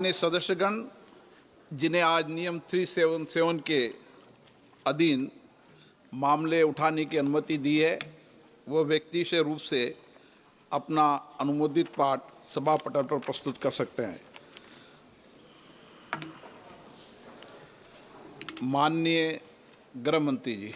सदस्यगण, जिन्हें आज नियम 377 के अधीन मामले उठाने की अनुमति दी है, वह व्यक्तिगत रूप से अपना अनुमोदित पाठ सभा पटल पर प्रस्तुत कर सकते हैं। माननीय गृह मंत्री जी।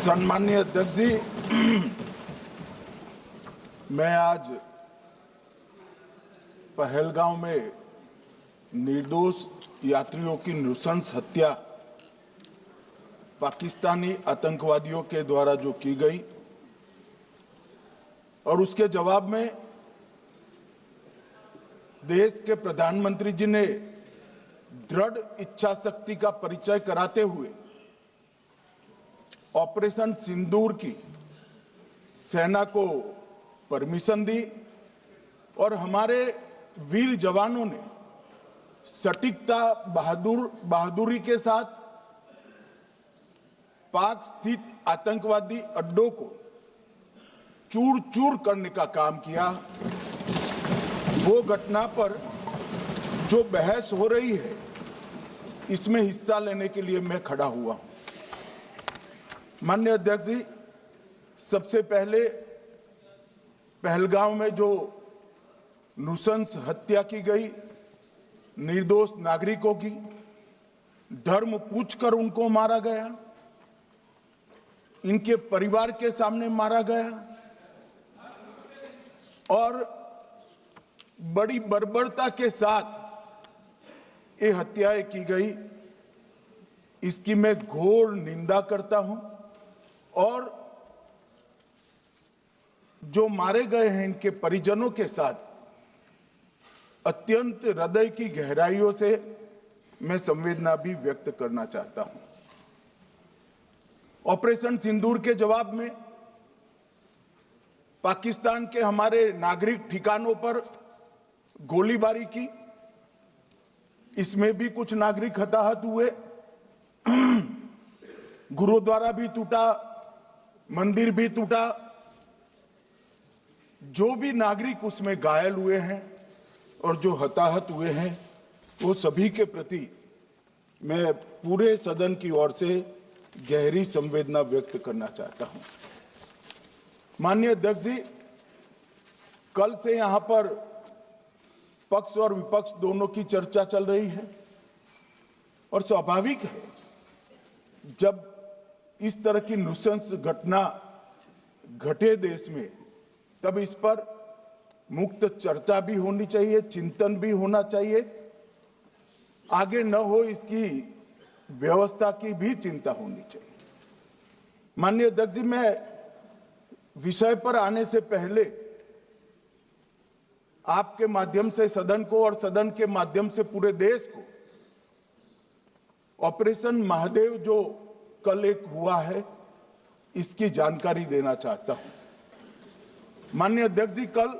सम्माननीय अध्यक्ष जी, मैं आज पहलगांव में निर्दोष यात्रियों की नृशंस हत्या पाकिस्तानी आतंकवादियों के द्वारा जो की गई और उसके जवाब में देश के प्रधानमंत्री जी ने दृढ़ इच्छा शक्ति का परिचय कराते हुए ऑपरेशन सिंदूर की सेना को परमिशन दी और हमारे वीर जवानों ने सटीकता बहादुरी के साथ पाक स्थित आतंकवादी अड्डों को चूर चूर करने का काम किया। वो घटना पर जो बहस हो रही है, इसमें हिस्सा लेने के लिए मैं खड़ा हुआ हूं। माननीय अध्यक्ष जी, सबसे पहले पहलगांव में जो नृशंस हत्या की गई निर्दोष नागरिकों की, धर्म पूछकर उनको मारा गया, इनके परिवार के सामने मारा गया और बड़ी बर्बरता के साथ ये हत्याएं की गई, इसकी मैं घोर निंदा करता हूं और जो मारे गए हैं इनके परिजनों के साथ अत्यंत हृदय की गहराइयों से मैं संवेदना भी व्यक्त करना चाहता हूं। ऑपरेशन सिंदूर के जवाब में पाकिस्तान के हमारे नागरिक ठिकानों पर गोलीबारी की, इसमें भी कुछ नागरिक हताहत हुए, गुरुद्वारा भी टूटा, मंदिर भी टूटा। जो भी नागरिक उसमें घायल हुए हैं और जो हताहत हुए हैं, वो सभी के प्रति मैं पूरे सदन की ओर से गहरी संवेदना व्यक्त करना चाहता हूं। माननीय अध्यक्ष जी, कल से यहां पर पक्ष और विपक्ष दोनों की चर्चा चल रही है और स्वाभाविक है, जब इस तरह की नृशंस घटना घटे देश में, तब इस पर मुक्त चर्चा भी होनी चाहिए, चिंतन भी होना चाहिए, आगे न हो इसकी व्यवस्था की भी चिंता होनी चाहिए। माननीय अध्यक्ष जी, मैं विषय पर आने से पहले आपके माध्यम से सदन को और सदन के माध्यम से पूरे देश को ऑपरेशन महादेव जो कल एक हुआ है, इसकी जानकारी देना चाहता हूं। माननीय अध्यक्ष जी, कल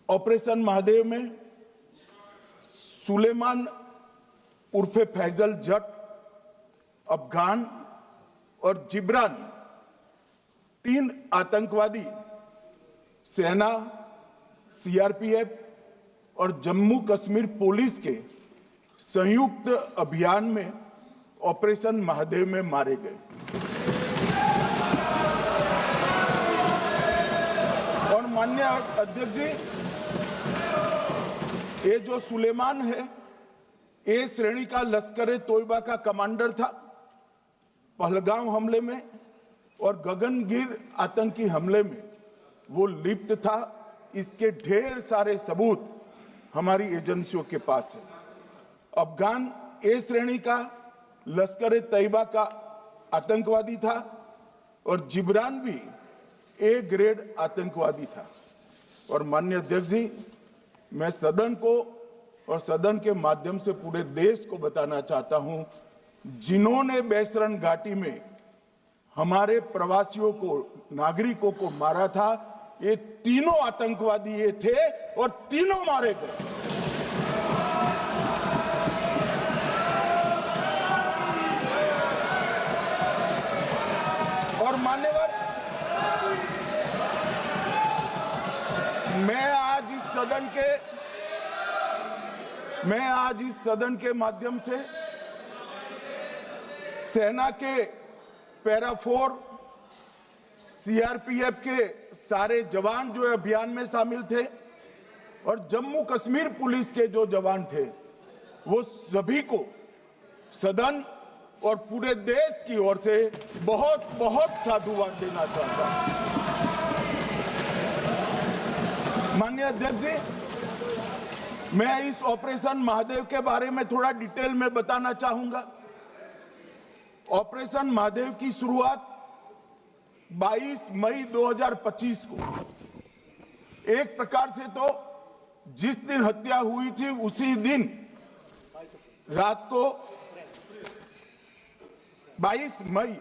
ऑपरेशन महादेव में सुलेमान उर्फे फैजल जट, अफगान और जिब्रान, 3 आतंकवादी सेना, सीआरपीएफ और जम्मू कश्मीर पुलिस के संयुक्त अभियान में ऑपरेशन महादेव में मारे गए और माननीय अध्यक्ष जी, ये जो सुलेमान है, ए श्रेणी का लश्कर तोयबा का कमांडर था पहलगांव हमले में, और गगनगिर आतंकी हमले में वो लिप्त था। इसके ढेर सारे सबूत हमारी एजेंसियों के पास है। अफगान ए श्रेणी का लश्कर तैयबा का आतंकवादी था और जिब्रान भी ए ग्रेड आतंकवादी था। और माननीय अध्यक्ष जी, मैं सदन को और सदन के माध्यम से पूरे देश को बताना चाहता हूं, जिन्होंने बैसरन घाटी में हमारे प्रवासियों को, नागरिकों को मारा था, ये तीनों आतंकवादी ये थे और तीनों मारे गए। आज इस सदन के माध्यम से सेना के पैरा 4 सीआरपीएफ के सारे जवान जो अभियान में शामिल थे और जम्मू कश्मीर पुलिस के जो जवान थे वो सभी को सदन और पूरे देश की ओर से बहुत बहुत साधुवाद देना चाहता हूं। माननीय अध्यक्ष जी, मैं इस ऑपरेशन महादेव के बारे में थोड़ा डिटेल में बताना चाहूंगा। ऑपरेशन महादेव की शुरुआत 22 मई 2025 को एक प्रकार से तो जिस दिन हत्या हुई थी उसी दिन रात को 22 मई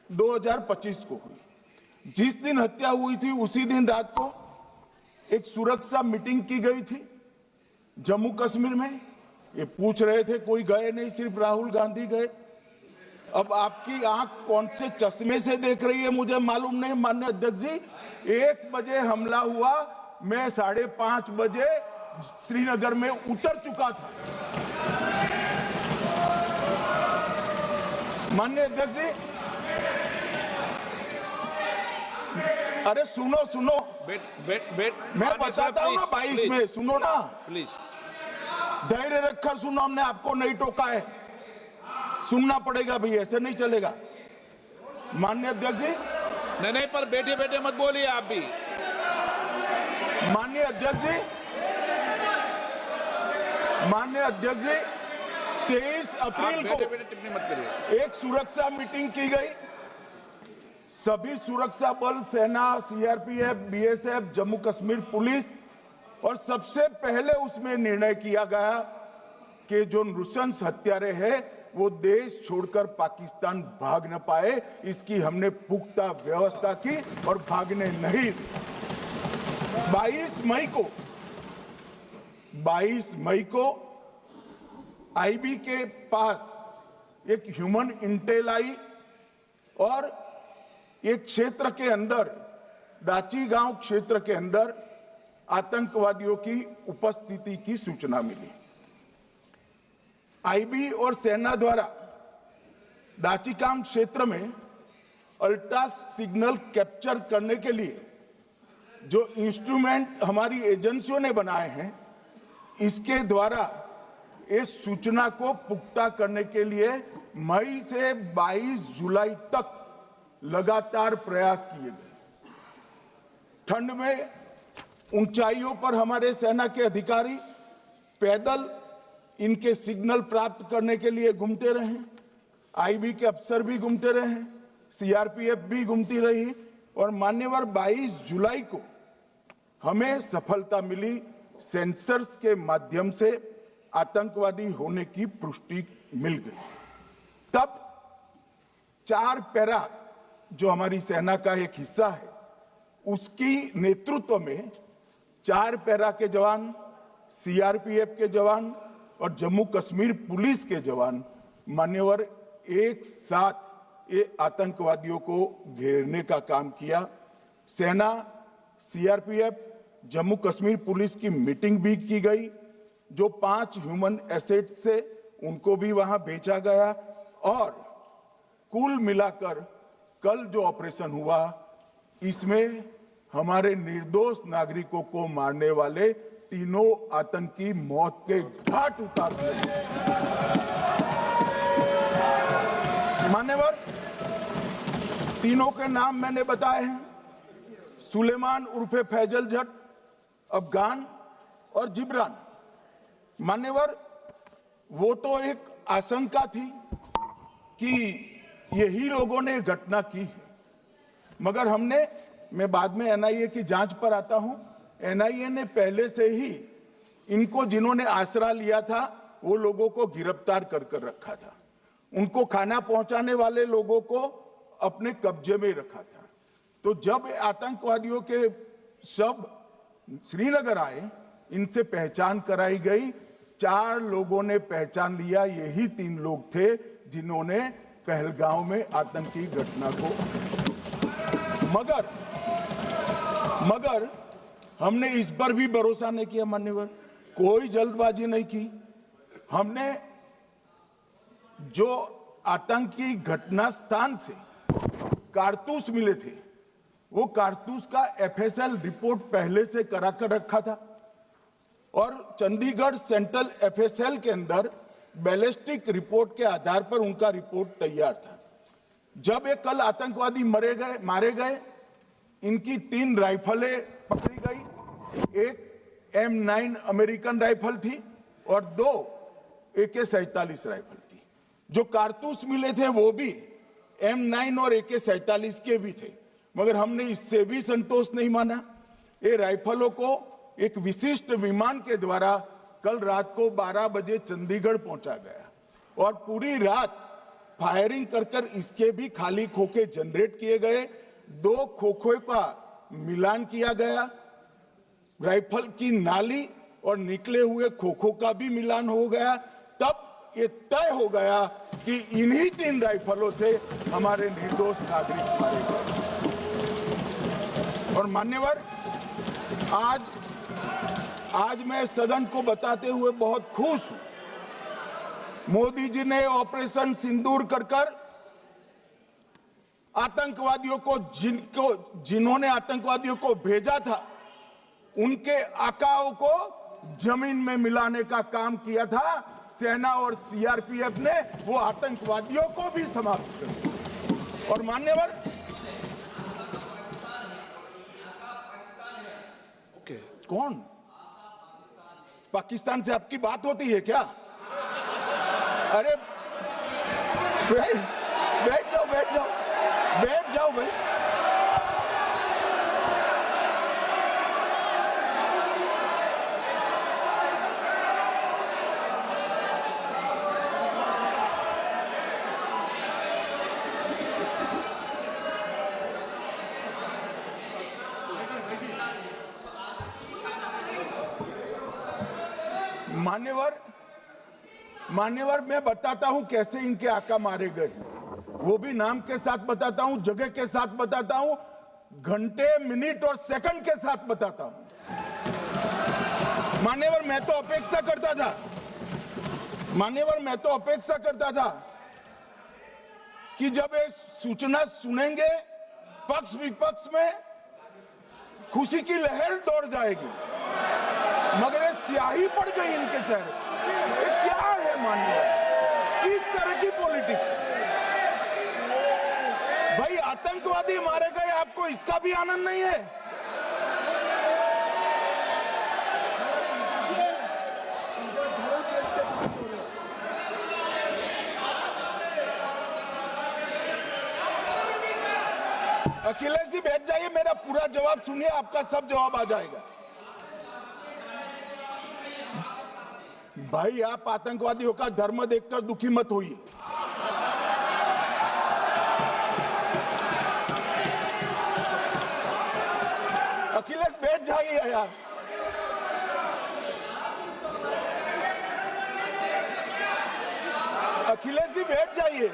2025 को हुई। जिस दिन हत्या हुई थी उसी दिन रात को एक सुरक्षा मीटिंग की गई थी जम्मू कश्मीर में। ये पूछ रहे थे, कोई गए नहीं, सिर्फ राहुल गांधी गए। अब आपकी आंख कौन से चश्मे से देख रही है मुझे मालूम नहीं। माननीय अध्यक्ष जी, 1 बजे हमला हुआ, मैं 5:30 बजे श्रीनगर में उतर चुका था। माननीय अध्यक्ष जी, अरे सुनो मैं बताता हूँ ना 22 में, सुनो ना प्लीज, धैर्य रखकर सुनो। हमने आपको नहीं टोका है, सुनना पड़ेगा भाई, ऐसे नहीं चलेगा। माननीय अध्यक्ष जी, नहीं, पर बैठे बैठे मत बोलिए आप भी। माननीय अध्यक्ष जी, 23 अप्रैल को टिप्पणी मत करिए। एक सुरक्षा मीटिंग की गई। सभी सुरक्षा बल, सेना, CRPF, BSF, Jammu Kashmir police, और सबसे पहले उसमें निर्णय किया गया कि जो नृशंस हत्यारे हैं वो देश छोड़कर पाकिस्तान भाग न पाए, इसकी हमने पुख्ता व्यवस्था की और भागने नहीं दी। 22 मई को आईबी के पास एक ह्यूमन इंटेल आई और एक क्षेत्र के अंदर, दाची गांव क्षेत्र के अंदर आतंकवादियों की उपस्थिति की सूचना मिली। आईबी और सेना द्वारा दाचीकाम क्षेत्र में अल्ट्रा सिग्नल कैप्चर करने के लिए जो इंस्ट्रूमेंट हमारी एजेंसियों ने बनाए हैं, इसके द्वारा इस सूचना को पुख्ता करने के लिए मई से 22 जुलाई तक लगातार प्रयास किए गए। ठंड में ऊंचाइयों पर हमारे सेना के अधिकारी पैदल इनके सिग्नल प्राप्त करने के लिए घूमते रहे, आईबी के अफसर भी घूमते रहे, सीआरपीएफ भी घूमती रही, और मान्यवर 22 जुलाई को हमें सफलता मिली। सेंसर्स के माध्यम से आतंकवादी होने की पुष्टि मिल गई। तब 4 पैरा जो हमारी सेना का एक हिस्सा है, उसकी नेतृत्व में 4 पैरा के जवान, सीआरपीएफ के जवान और जम्मू कश्मीर पुलिस के जवान मान्यवर एक साथ ये आतंकवादियों को घेरने का काम किया। सेना, सीआरपीएफ, जम्मू कश्मीर पुलिस की मीटिंग भी की गई। जो 5 ह्यूमन एसेट्स थे उनको भी वहां भेजा गया, और कुल मिलाकर कल जो ऑपरेशन हुआ, इसमें हमारे निर्दोष नागरिकों को मारने वाले तीनों आतंकी मौत के घाट उतार दिए। मान्यवर, तीनों के नाम मैंने बताए हैं, सुलेमान उर्फे फैजल जट, अफगान और जिब्रान। मान्यवर, वो तो एक आशंका थी कि यही लोगों ने घटना की है, मगर मैं बाद में एनआईए की जांच पर आता हूं, एनआईए ने पहले से ही इनको जिन्होंने आसरा लिया था वो लोगों को गिरफ्तार कर रखा था। उनको खाना पहुंचाने वाले लोगों को अपने कब्जे में रखा था। तो जब आतंकवादियों के शव श्रीनगर आए, इनसे पहचान कराई गई। 4 लोगों ने पहचान लिया, यही 3 लोग थे जिन्होंने पहलगांव में आतंकी घटना को, मगर हमने इस पर भी भरोसा नहीं किया मान्यवर, कोई जल्दबाजी नहीं की। हमने जो आतंकी घटना स्थान से कारतूस मिले थे, वो कारतूस का एफएसएल रिपोर्ट पहले से करा कर रखा था और चंडीगढ़ सेंट्रल एफएसएल के अंदर बैलिस्टिक रिपोर्ट के आधार पर उनका रिपोर्ट तैयार था। जब ये कल आतंकवादी मारे गए, इनकी 3 राइफलें पकड़ी गई। एक M9 अमेरिकन राइफल थी और 2 AK-47 राइफल थी। जो कारतूस मिले थे वो भी M9 और AK-47 के भी थे, मगर हमने इससे भी संतोष नहीं माना। ये राइफलों को एक विशिष्ट विमान के द्वारा कल रात को 12 बजे चंडीगढ़ पहुंचा गया और पूरी रात फायरिंग कर इसके भी खाली खोखे जनरेट किए गए। 2 खोखों का मिलान किया गया, राइफल की नाली और निकले हुए खोखों का भी मिलान हो गया। तब ये तय हो गया कि इन्हीं 3 राइफलों से हमारे निर्दोष नागरिक मारे गए। और मान्यवर, आज मैं सदन को बताते हुए बहुत खुश हूं। मोदी जी ने ऑपरेशन सिंदूर कर आतंकवादियों को जिन्होंने आतंकवादियों को भेजा था, उनके आकाओं को जमीन में मिलाने का काम किया था। सेना और सीआरपीएफ ने वो आतंकवादियों को भी समाप्त कर दिया। और मान्यवर, कौन पाकिस्तान से आपकी बात होती है क्या? अरे बैठ जाओ भाई। मान्यवर, मैं बताता हूं कैसे इनके आका मारे गए, वो भी नाम के साथ बताता हूं, जगह के साथ बताता हूं, घंटे, मिनट और सेकंड के साथ बताता हूं। मान्यवर, मैं तो अपेक्षा करता था कि जब ये सूचना सुनेंगे, पक्ष विपक्ष में खुशी की लहर दौड़ जाएगी, मगर ये स्याही पड़ गई इनके चेहरे। ये क्या है मान्यवर, इस तरह की पॉलिटिक्स? भाई, आतंकवादी मारे गए, आपको इसका भी आनंद नहीं है? अखिलेश जी बैठ जाइए, मेरा पूरा जवाब सुनिए, आपका सब जवाब आ जाएगा। भाई, आप आतंकवादियों का धर्म देखकर दुखी मत होइए। अखिलेश बैठ जाइए यार। अखिलेश जी बैठ जाइए।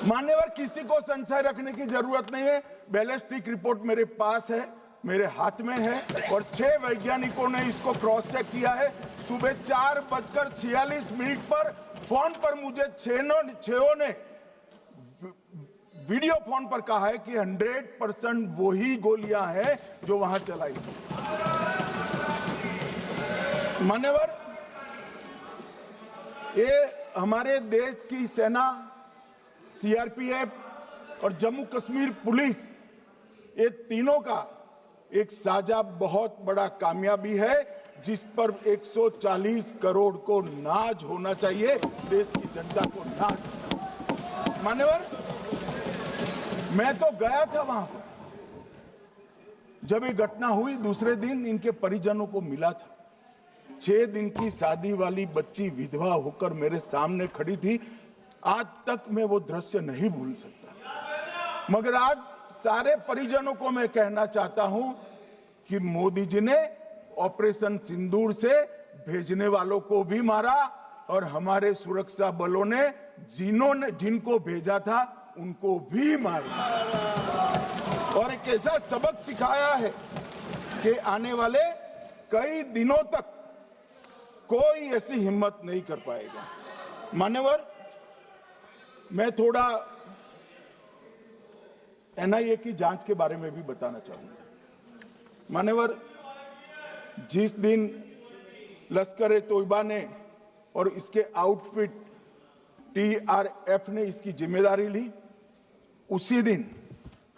मान्यवर, किसी को संशय रखने की जरूरत नहीं है। बैलिस्टिक रिपोर्ट मेरे पास है, मेरे हाथ में है और 6 वैज्ञानिकों ने इसको क्रॉस चेक किया है। सुबह 4:46 पर फोन पर मुझे 6 ने वीडियो फोन पर कहा है कि 100% वही गोलियां हैं जो वहां चलाई। मान्यवर, ये हमारे देश की सेना, सीआरपीएफ और जम्मू कश्मीर पुलिस, ये तीनों का एक साझा बहुत बड़ा कामयाबी है, जिस पर 140 करोड़ को नाज होना चाहिए, देश की जनता को नाज। मान्यवर, मैं तो गया था वहां पर जब ये घटना हुई। दूसरे दिन इनके परिजनों को मिला था। 6 दिन की शादी वाली बच्ची विधवा होकर मेरे सामने खड़ी थी। आज तक मैं वो दृश्य नहीं भूल सकता। मगर आज सारे परिजनों को मैं कहना चाहता हूं कि मोदी जी ने ऑपरेशन सिंदूर से भेजने वालों को भी मारा और हमारे सुरक्षा बलों ने जिनको भेजा था उनको भी मारा और एक ऐसा सबक सिखाया है कि आने वाले कई दिनों तक कोई ऐसी हिम्मत नहीं कर पाएगा। मान्यवर, मैं थोड़ा एनआईए की जांच के बारे में भी बताना चाहूंगा। मान्यवर, जिस दिन लश्कर ए तोयबा ने और इसके आउटफिट टीआरएफ ने इसकी जिम्मेदारी ली, उसी दिन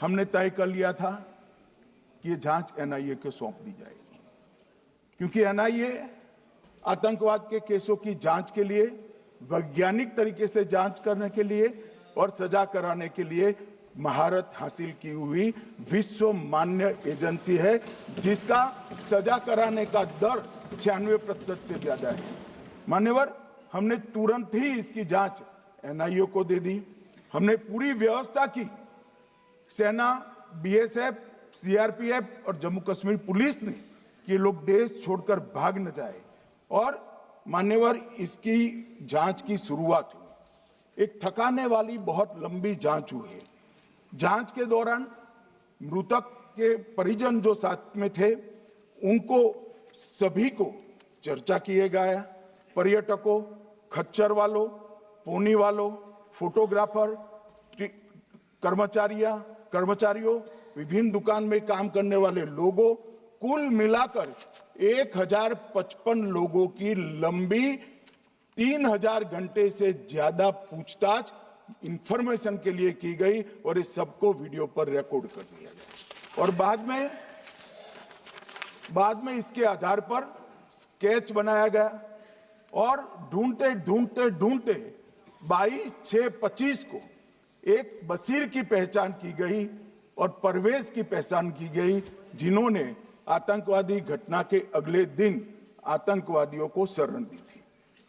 हमने तय कर लिया था कि ये जांच एनआईए को सौंप दी जाएगी, क्योंकि एनआईए आतंकवाद के केसों की जांच के लिए, वैज्ञानिक तरीके से जांच करने के लिए और सजा कराने के लिए महारत हासिल की हुई विश्व मान्य एजेंसी है, जिसका सजा कराने का दर 96% से ज्यादा है। मान्यवर, हमने तुरंत ही इसकी जांच एनआईए को दे दी। हमने पूरी व्यवस्था की, सेना, बीएसएफ, सीआरपीएफ और जम्मू कश्मीर पुलिस ने कि ये लोग देश छोड़कर भाग न जाए। और मान्यवर, इसकी जांच की शुरुआत हुई। एक थकाने वाली बहुत लंबी जांच हुई है। जांच के दौरान मृतक के परिजन जो साथ में थे, उनको सभी को चर्चा किए गया। पर्यटकों, खच्चर वालों, पोनी वालों, फोटोग्राफर, कर्मचारियों, विभिन्न दुकान में काम करने वाले लोगों, कुल मिलाकर 1055 लोगों की लंबी 3000 घंटे से ज्यादा पूछताछ इंफॉर्मेशन के लिए की गई और इस सबको वीडियो पर रिकॉर्ड कर दिया गया। और बाद में इसके आधार पर स्केच बनाया गया और ढूंढते 22/6/25 को एक बशीर की पहचान की गई और परवेज की पहचान की गई, जिन्होंने आतंकवादी घटना के अगले दिन आतंकवादियों को शरण दी थी।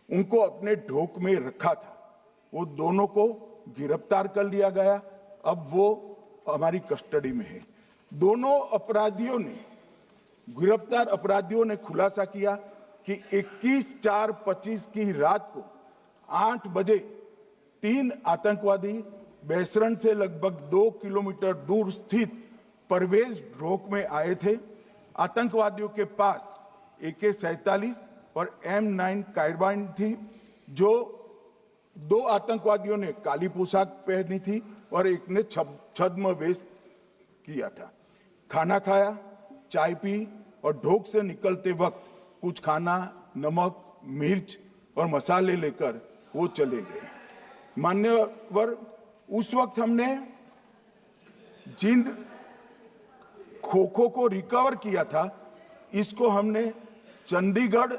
उनको अपने ढोक में रखा था। वो दोनों को गिरफ्तार कर लिया गया। अब वो हमारी कस्टडी में है। दोनों गिरफ्तार अपराधियों ने खुलासा किया कि 21/4/25 की रात को 8 बजे 3 आतंकवादी बेसरन से लगभग 2 किलोमीटर दूर स्थित परवेज ढोक में आए थे। आतंकवादियों के पास AK-47 और M9 कार्बाइन थी। जो 2 आतंकवादियों ने काली पोशाक पहनी थी और एक ने छद्म वेश किया था। खाना खाया, चाय पी और ढोक से निकलते वक्त कुछ खाना, नमक, मिर्च और मसाले लेकर वो चले गए। मान्यवर, उस वक्त हमने जिन खोखों को रिकवर किया था, इसको हमने चंडीगढ़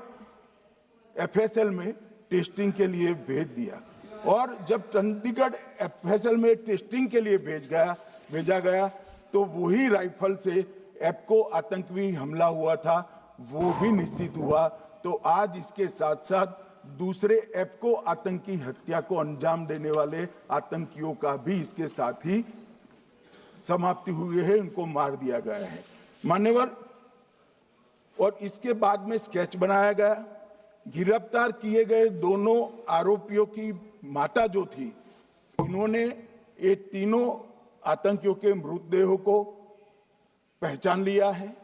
FSL में टेस्टिंग के लिए भेज दिया। और जब चंडीगढ़ FSL में टेस्टिंग के लिए भेजा गया तो वही राइफल से एप्को आतंकी हमला हुआ था, वो भी निश्चित हुआ। तो आज इसके साथ साथ दूसरे एप्को आतंकी हत्या को अंजाम देने वाले आतंकियों का भी इसके साथ ही समाप्ति हुई है, उनको मार दिया गया है। मान्यवर, और इसके बाद में स्केच बनाया गया। गिरफ्तार किए गए दोनों आरोपियों की माता जो थी, इन्होंने ये तीनों आतंकियों के मृतदेहों को पहचान लिया है।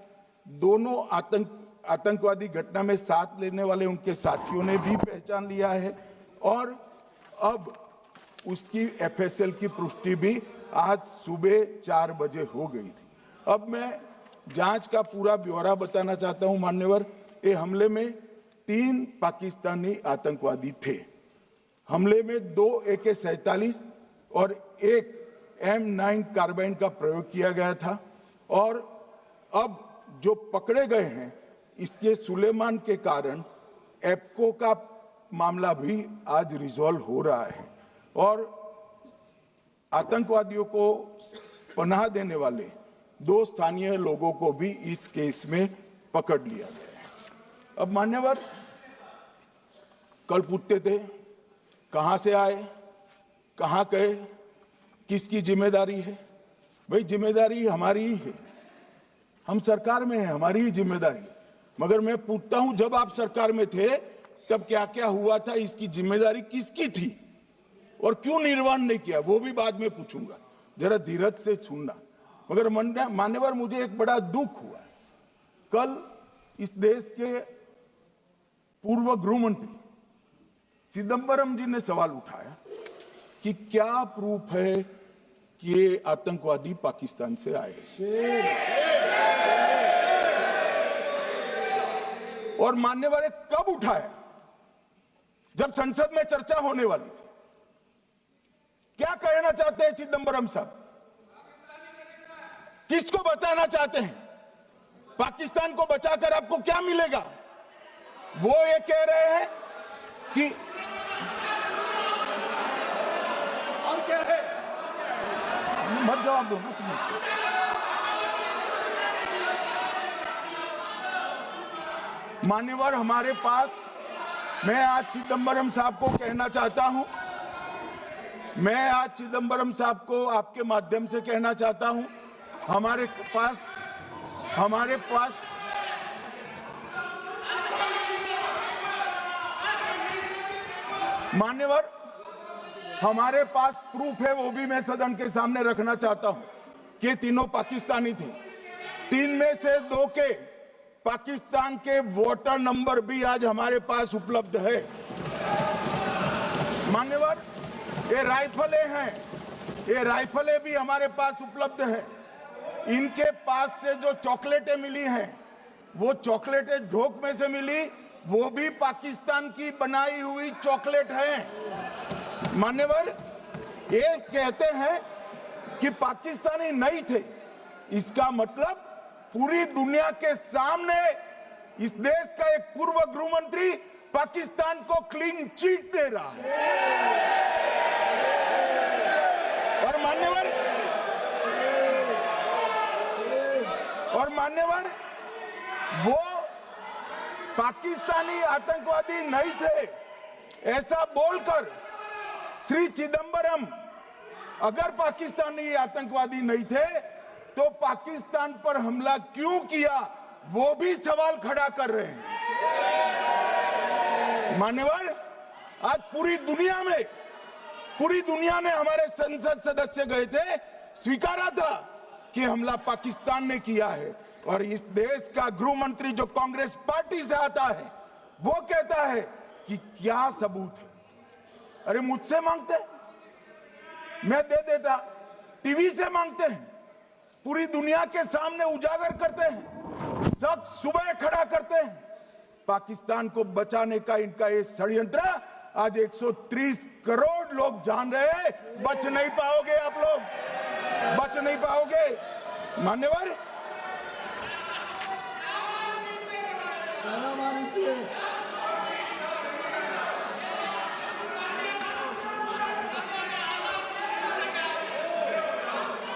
दोनों आतंकवादी घटना में साथ लेने वाले उनके साथियों ने भी पहचान लिया है। और अब उसकी FSL की पुष्टि भी आज सुबह 4 बजे हो गई थी। अब मैं जांच का पूरा ब्यौरा बताना चाहता हूं। मान्यवर, ये हमले में 3 पाकिस्तानी आतंकवादी थे। हमले में 2 AK-47 और 1 M9 कार्बाइन का प्रयोग किया गया था। और अब जो पकड़े गए हैं, इसके सुलेमान के कारण एप्को का मामला भी आज रिजॉल्व हो रहा है और आतंकवादियों को पनाह देने वाले 2 स्थानीय लोगों को भी इस केस में पकड़ लिया गया है। अब मान्यवर, कल पूछते थे कहां से आए, कहां गए, किसकी जिम्मेदारी है। भाई, जिम्मेदारी हमारी ही है। हम सरकार में हैं, हमारी ही जिम्मेदारी है। मगर मैं पूछता हूं, जब आप सरकार में थे तब क्या क्या हुआ था, इसकी जिम्मेदारी किसकी थी और क्यों निर्वहन नहीं किया, वो भी बाद में पूछूंगा। जरा धीरज से सुनना। मगर मान्यवर, मुझे एक बड़ा दुख हुआ कल इस देश के पूर्व गृह मंत्री चिदंबरम जी ने सवाल उठाया कि क्या प्रूफ है कि ये आतंकवादी पाकिस्तान से आए, और मान्यवर कब उठाया? जब संसद में चर्चा होने वाली थी। क्या कहना चाहते हैं चिदंबरम साहब? किसको बचाना चाहते हैं? पाकिस्तान को बचाकर आपको क्या मिलेगा? वो ये कह रहे हैं कि और क्या है, मत जवाब दो ना तुम्हें। मान्यवर हमारे पास, मैं आज चिदंबरम साहब को कहना चाहता हूं, मैं आज चिदंबरम साहब को आपके माध्यम से कहना चाहता हूं, हमारे पास मान्यवर हमारे पास प्रूफ है, वो भी मैं सदन के सामने रखना चाहता हूं कि तीनों पाकिस्तानी थे। 3 में से 2 के पाकिस्तान के वोटर नंबर भी आज हमारे पास उपलब्ध है। मान्यवर ये राइफलें हैं, ये राइफलें भी हमारे पास उपलब्ध है। इनके पास से जो चॉकलेटें मिली हैं, वो चॉकलेटें ढोक में से मिली, वो भी पाकिस्तान की बनाई हुई चॉकलेट है। मान्यवर ये कहते हैं कि पाकिस्तानी नहीं थे, इसका मतलब पूरी दुनिया के सामने इस देश का एक पूर्व गृह मंत्री पाकिस्तान को क्लीन चिट दे रहा है। और मान्यवर वो पाकिस्तानी आतंकवादी नहीं थे, ऐसा बोलकर श्री चिदंबरम अगर पाकिस्तानी आतंकवादी नहीं थे तो पाकिस्तान पर हमला क्यों किया, वो भी सवाल खड़ा कर रहे हैं। मान्यवर आज पूरी दुनिया ने हमारे संसद सदस्य गए थे, स्वीकारा था कि हमला पाकिस्तान ने किया है, और इस देश का गृह मंत्री जो कांग्रेस पार्टी से आता है वो कहता है कि क्या सबूत है। अरे मुझसे मांगते, मैं दे देता, टीवी से मांगते हैं, पूरी दुनिया के सामने उजागर करते हैं, सब सुबह खड़ा करते हैं। पाकिस्तान को बचाने का इनका ये षड्यंत्र आज 130 करोड़ लोग जान रहे हैं। बच नहीं पाओगे आप लोग, बच नहीं पाओगे। मान्यवर मान्यवर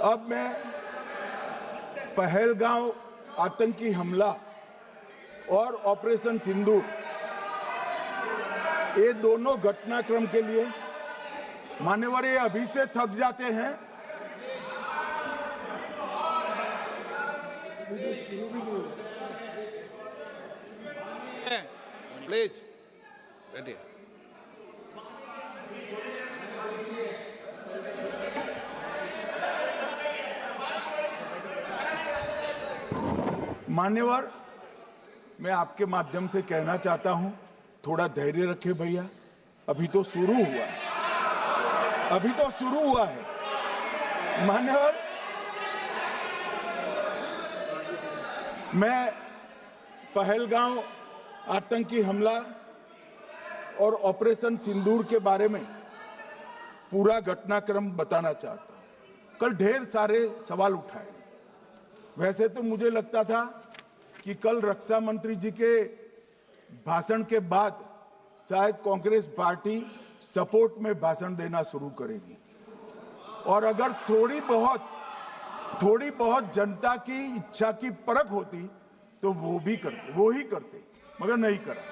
अब मैं पहलगांव आतंकी हमला और ऑपरेशन सिंदूर, ये दोनों घटनाक्रम के लिए मान्यवर ये अभी से थक जाते हैं। प्लीज बैठिए। मान्यवर मैं आपके माध्यम से कहना चाहता हूं, थोड़ा धैर्य रखे भैया, अभी तो शुरू हुआ है, अभी तो शुरू हुआ है। मान्यवर मैं पहलगांव आतंकी हमला और ऑपरेशन सिंदूर के बारे में पूरा घटनाक्रम बताना चाहता हूं। कल ढेर सारे सवाल उठाए, वैसे तो मुझे लगता था कि कल रक्षा मंत्री जी के भाषण के बाद शायद कांग्रेस पार्टी सपोर्ट में भाषण देना शुरू करेगी, और अगर थोड़ी बहुत जनता की इच्छा की परख होती तो वो ही करते, मगर नहीं करा,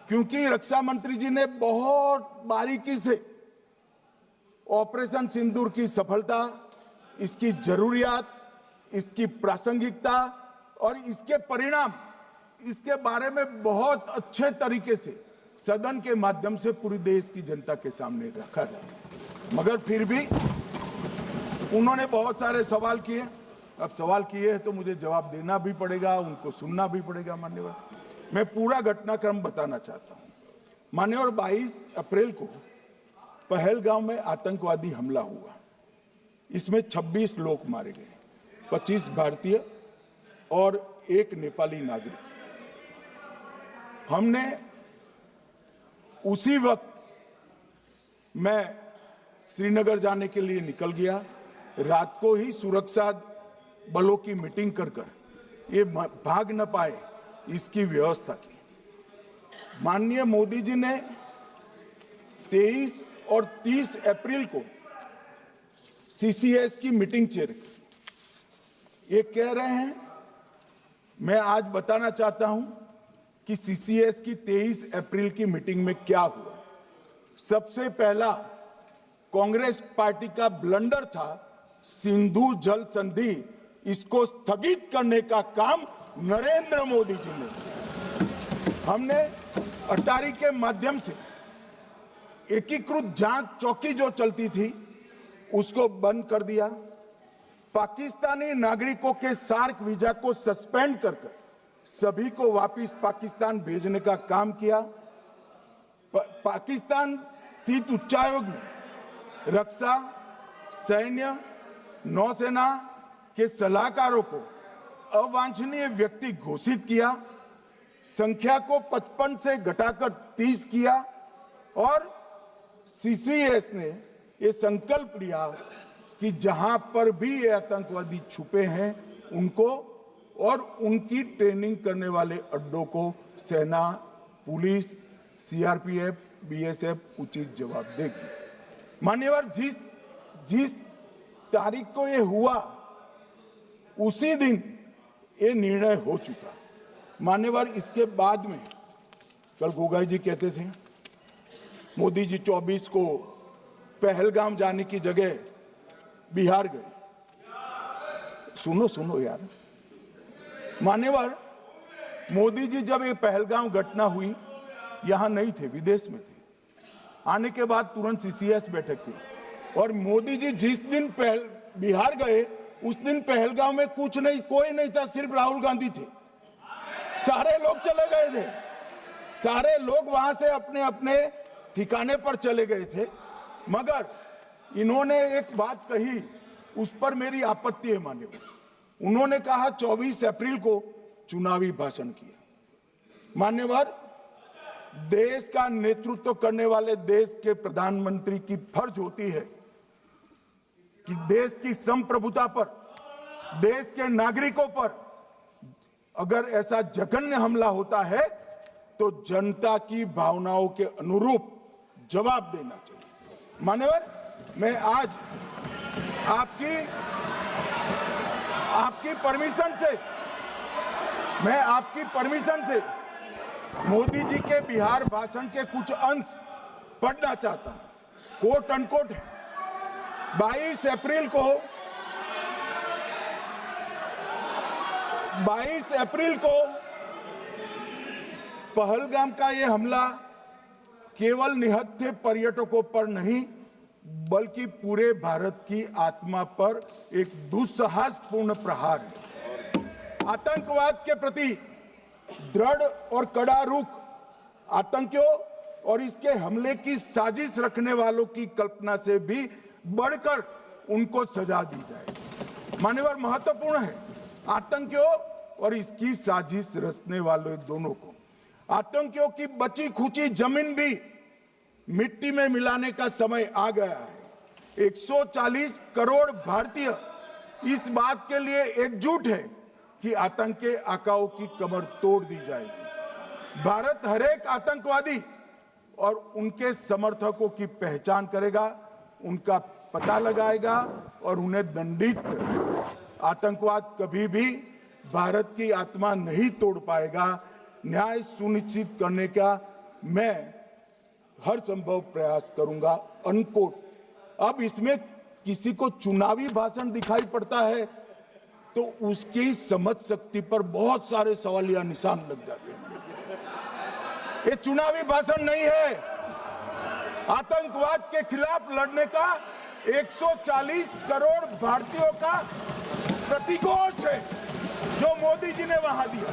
क्योंकि रक्षा मंत्री जी ने बहुत बारीकी से ऑपरेशन सिंदूर की सफलता, इसकी जरूरियात, इसकी प्रासंगिकता और इसके परिणाम, इसके बारे में बहुत अच्छे तरीके से सदन के माध्यम से पूरी देश की जनता के सामने रखा जाए। मगर फिर भी उन्होंने बहुत सारे सवाल किए। अब सवाल किए हैं तो मुझे जवाब देना भी पड़ेगा, उनको सुनना भी पड़ेगा। मान्यवर, मैं पूरा घटनाक्रम बताना चाहता हूं। मान्यवर, 22 अप्रैल को पहलगांव में आतंकवादी हमला हुआ। इसमें 26 लोग मारे गए, 25 भारतीय और 1 नेपाली नागरिक। हमने उसी वक्त मैं श्रीनगर जाने के लिए निकल गया। रात को ही सुरक्षा बलों की मीटिंग कर ये भाग न पाए इसकी व्यवस्था की। माननीय मोदी जी ने 23 और 30 अप्रैल को सीसीएस की मीटिंग चेयर की। ये कह रहे हैं, मैं आज बताना चाहता हूं कि सीसीएस की 23 अप्रैल की मीटिंग में क्या हुआ। सबसे पहला कांग्रेस पार्टी का ब्लंडर था सिंधु जल संधि, इसको स्थगित करने का काम नरेंद्र मोदी जी ने किया। हमने अटारी के माध्यम से एकीकृत जांच चौकी जो चलती थी उसको बंद कर दिया। पाकिस्तानी नागरिकों के सार्क वीजा को सस्पेंड कर सभी को वापस पाकिस्तान भेजने का काम किया। पाकिस्तान स्थित उच्चायोग ने रक्षा, सैन्य, नौसेना के सलाहकारों को अवांछनीय व्यक्ति घोषित किया, संख्या को 55 से घटाकर 30 किया और सीसीएस ने ये संकल्प लिया कि जहां पर भी ये आतंकवादी छुपे हैं उनको और उनकी ट्रेनिंग करने वाले अड्डों को सेना, पुलिस, सीआरपीएफ, बीएसएफ उचित जवाब देगी। मान्यवर, जिस तारीख को ये हुआ उसी दिन ये निर्णय हो चुका। मान्यवर, इसके बाद में कल गोगाई जी कहते थे मोदी जी 24 को पहलगाम जाने की जगह बिहार गए। सुनो यार। मान्यवर, मोदी जी जब ये पहलगाम घटना हुई यहां नहीं थे, विदेश में थे। आने के बाद तुरंत सीसीएस बैठक की और मोदी जी जिस दिन बिहार गए उस दिन पहलगाम में कुछ नहीं, कोई नहीं था, सिर्फ राहुल गांधी थे। सारे लोग चले गए थे, सारे लोग वहां से अपने अपने ठिकाने पर चले गए थे। मगर इन्होंने एक बात कही, उस पर मेरी आपत्ति है। मान्यवर, उन्होंने कहा 24 अप्रैल को चुनावी भाषण किया। मान्यवर, देश का नेतृत्व करने वाले देश के प्रधानमंत्री की फर्ज होती है कि देश की संप्रभुता पर, देश के नागरिकों पर अगर ऐसा जघन्य हमला होता है तो जनता की भावनाओं के अनुरूप जवाब देना चाहिए। मान्यवर, मैं आज आपकी परमिशन से मोदी जी के बिहार भाषण के कुछ अंश पढ़ना चाहता हूं। कोट अनकोट है। 22 अप्रैल को पहलगाम का यह हमला केवल निहत्थे पर्यटकों पर नहीं बल्कि पूरे भारत की आत्मा पर एक दुस्साहसपूर्ण प्रहार है। आतंकवाद के प्रति दृढ़ और कड़ा रुख, आतंकियों और इसके हमले की साजिश रखने वालों की कल्पना से भी बढ़कर उनको सजा दी जाए। मान्यवर, महत्वपूर्ण है आतंकियों और इसकी साजिश रचने वाले दोनों को। आतंकियों की बची खुची जमीन भी मिट्टी में मिलाने का समय आ गया है। 140 करोड़ भारतीय इस बात के लिए एकजुट है कि आतंक के आकाओं की कमर तोड़ दी जाएगी। भारत हरेक आतंकवादी और उनके समर्थकों की पहचान करेगा, उनका पता लगाएगा और उन्हें दंडित करेगा। आतंकवाद कभी भी भारत की आत्मा नहीं तोड़ पाएगा। न्याय सुनिश्चित करने का मैं हर संभव प्रयास करूंगा। अनकोट अब इसमें किसी को चुनावी भाषण दिखाई पड़ता है तो उसकी समझ शक्ति पर बहुत सारे सवालिया निशान लग जाते हैं। ये चुनावी भाषण नहीं है, आतंकवाद के खिलाफ लड़ने का 140 करोड़ भारतीयों का प्रतिघोष है जो मोदी जी ने वहां दिया।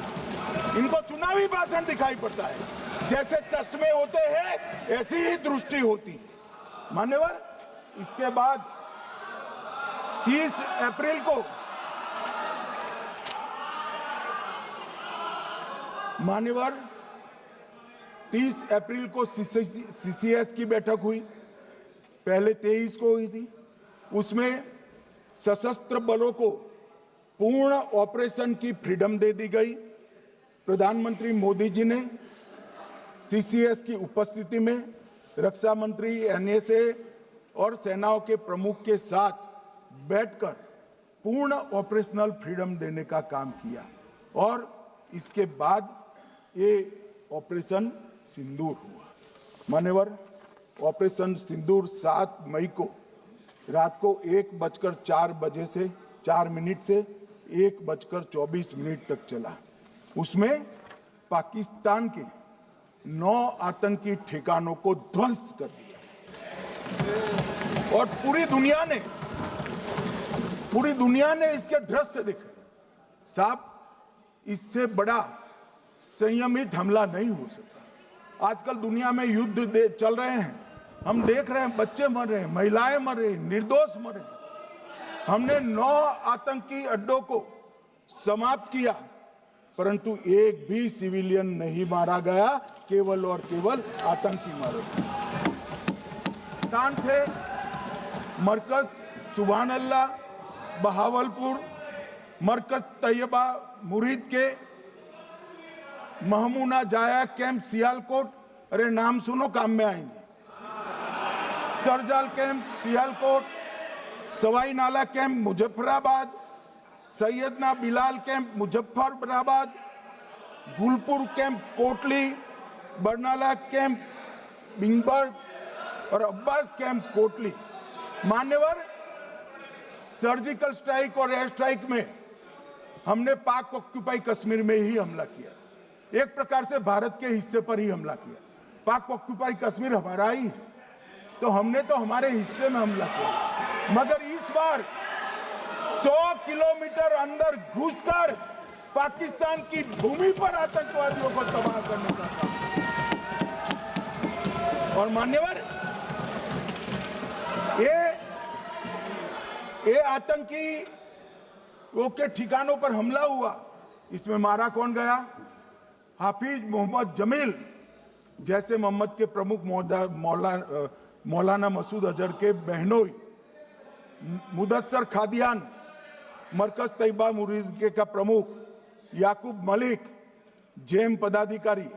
इनको चुनावी भाषण दिखाई पड़ता है, जैसे चश्मे होते हैं ऐसी ही दृष्टि होती है। मान्यवर, इसके बाद 30 अप्रैल को मान्यवर 30 अप्रैल को सीसीएस की बैठक हुई, पहले 23 को हुई थी। उसमें सशस्त्र बलों को पूर्ण ऑपरेशन की फ्रीडम दे दी गई। प्रधानमंत्री मोदी जी ने सीसीएस की उपस्थिति में रक्षा मंत्री, एनएसए और सेनाओं के प्रमुख के साथ बैठकर पूर्ण ऑपरेशनल फ्रीडम देने का काम किया और इसके बाद ये ऑपरेशन सिंदूर हुआ। मान्यवर, ऑपरेशन सिंदूर 7 मई को रात को 1:04 से 4 मिनट से 1:24 तक चला। उसमें पाकिस्तान के 9 आतंकी ठिकानों को ध्वस्त कर दिया और पूरी दुनिया ने इसके दृश्य देखे। साहब, इससे बड़ा संयमित हमला नहीं हो सकता। आजकल दुनिया में युद्ध चल रहे हैं, हम देख रहे हैं, बच्चे मर रहे हैं, महिलाएं मर रही, निर्दोष मर रहे। हमने 9 आतंकी अड्डों को समाप्त किया, परंतु एक भी सिविलियन नहीं मारा गया, केवल और केवल आतंकी मारे गए। स्थान थे मरकज सुभान अल्लाह बहावलपुर, मरकज तैयबा मुरीद के, महमूना जाया कैंप सियालकोट, अरे नाम सुनो काम में आएंगे, सरजाल camp Sialkot, Sawai Nala camp Muzaffarabad, Syedna Bilal camp Muzaffarabad, Gulpur camp Kotli, Barnala camp बिंगबर्ग और अब्बास कैंप कोटली। मान्यवर, सर्जिकल स्ट्राइक और एयर स्ट्राइक में हमने पाक ऑक्यूपाई कश्मीर में ही हमला किया, एक प्रकार से भारत के हिस्से पर ही हमला किया। पाक ऑक्यूपाई कश्मीर हमारा ही, तो हमने तो हमारे हिस्से में हमला किया, मगर इस बार 100 किलोमीटर अंदर घुसकर पाकिस्तान की भूमि पर आतंकवादियों को तबाह करने का काम। और मान्यवर, ये आतंकी के ठिकानों पर हमला हुआ, इसमें मारा कौन गया? हाफिज मोहम्मद जमील जैसे मोहम्मद के प्रमुख मौलाना मसूद अजहर के बहनोई, मुदस्सर खादियान मरकज तैयबा मुरीद का प्रमुख, याकूब मलिक जेएम पदाधिकारी,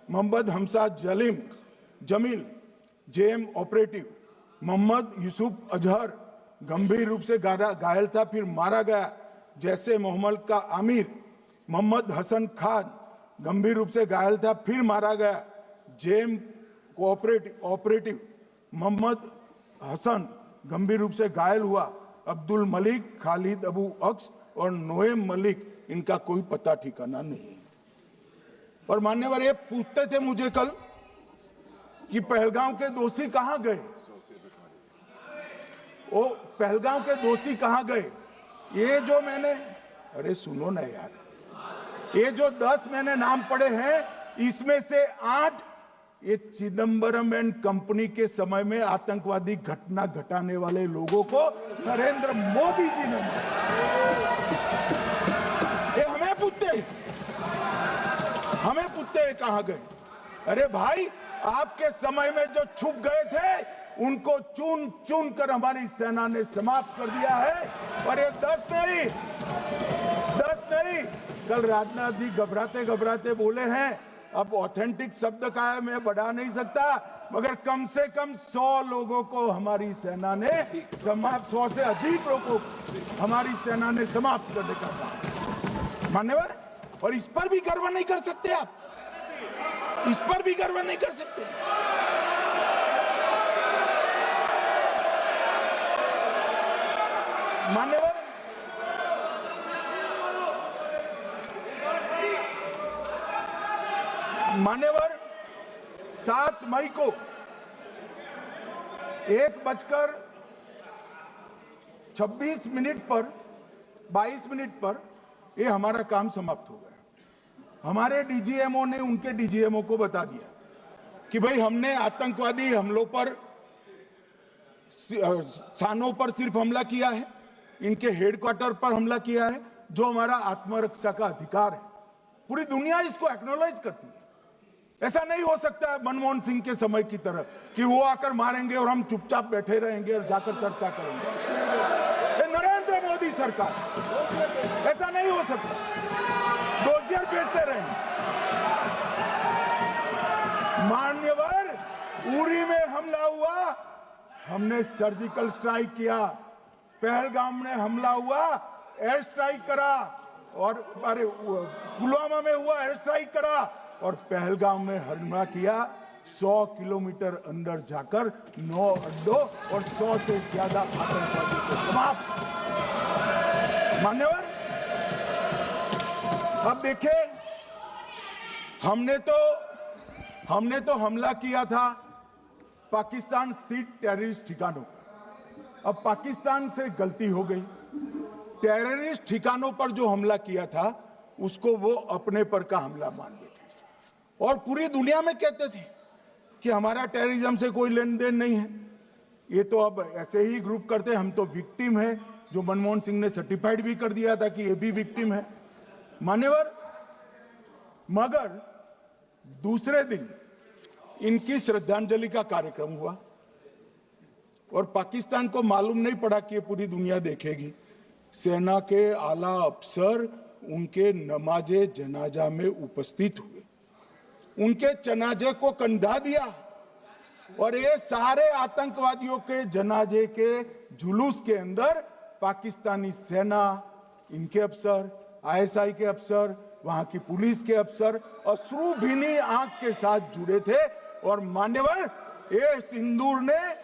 मोहम्मद हमसा जमील जेएम ऑपरेटिव, मोहम्मद यूसुफ अजहर गंभीर रूप से घायल था, फिर मारा गया। जैसे मोहम्मद का आमिर मोहम्मद हसन खान गंभीर रूप से घायल था, फिर मारा गया। जेएम ऑपरेटिव मोहम्मद हसन गंभीर रूप से घायल हुआ। अब्दुल मलिक, खालिद अबू अक्स और नोएम मलिक, इनका कोई पता ठिकाना नहीं। और मान्यवर, ये पूछते थे मुझे कल कि पहलगांव के दोषी कहां गए, वो पहलगांव के दोषी कहां गए? ये जो मैंने, अरे सुनो ना यार, ये जो 10 मैंने नाम पढ़े हैं, इसमें से 8 ये चिदंबरम एंड कंपनी के समय में आतंकवादी घटना घटाने वाले लोगों को नरेंद्र मोदी जी ने मारा। ये हमें पूछते कहां गए? अरे भाई, आपके समय में जो छुप गए थे उनको चुन चुन कर हमारी सेना ने समाप्त कर दिया है। और ये 10 नहीं, कल राजनाथ जी घबराते बोले हैं, अब ऑथेंटिक शब्द का है, मैं बढ़ा नहीं सकता, मगर कम से कम 100 लोगों को हमारी सेना ने समाप्त, 100 से अधिक लोगों को हमारी सेना ने समाप्त करने का काम। मान्यवर, और इस पर भी गर्व नहीं कर सकते आप, इस पर भी गर्व नहीं कर सकते। मान्यवर मान्यवर 7 मई को 1:26 पर 22 मिनट पर ये हमारा काम समाप्त हो गया। हमारे डीजीएमओ ने उनके डीजीएमओ को बता दिया कि भाई हमने आतंकवादी हमलों पर स्थानों पर सिर्फ हमला किया है, इनके हेडक्वार्टर पर हमला किया है, जो हमारा आत्मरक्षा का अधिकार है। पूरी दुनिया इसको एक्नॉलेज करती है। ऐसा नहीं हो सकता है मनमोहन सिंह के समय की तरह कि वो आकर मारेंगे और हम चुपचाप बैठे रहेंगे और जाकर चर्चा करेंगे। ये नरेंद्र मोदी सरकार, ऐसा नहीं हो सकता। डोजियर भेजते रहेंगे। मान्यवर, उरी में हमला हुआ, हमने सर्जिकल स्ट्राइक किया। पहलगाम में हमला हुआ, एयर स्ट्राइक करा, और अरे पुलवामा में हुआ, एयर स्ट्राइक करा, और पहलगाम में हमला किया। 100 किलोमीटर अंदर जाकर 9 अड्डों और 100 से ज्यादा आतंकवादी को समाप्त। मान्यवर, अब देखिए, हमने तो हमला किया था पाकिस्तान स्थित टेररिस्ट ठिकानों पर। अब पाकिस्तान से गलती हो गई। टेररिस्ट ठिकानों पर जो हमला किया था उसको वो अपने पर का हमला मान बैठे और पूरी दुनिया में कहते थे कि हमारा टेररिज्म से कोई लेन देन नहीं है। ये तो अब ऐसे ही ग्रुप करते, हम तो विक्टिम है, जो मनमोहन सिंह ने सर्टिफाइड भी कर दिया था कि ये भी विक्टिम है। मान्यवर, मगर दूसरे दिन इनकी श्रद्धांजलि का कार्यक्रम हुआ और पाकिस्तान को मालूम नहीं पड़ा कि ये पूरी दुनिया देखेगी। सेना के आला अफसर उनके नमाजे जनाजा में उपस्थित हुए, उनके जनाजे को कंधा दिया और ये सारे आतंकवादियों के जनाजे के जुलूस के अंदर पाकिस्तानी सेना, इनके अफसर, आईएसआई के अफसर, वहां की पुलिस के अफसर अश्रुभीनी आंख के साथ जुड़े थे। और मान्यवर, ये सिंदूर ने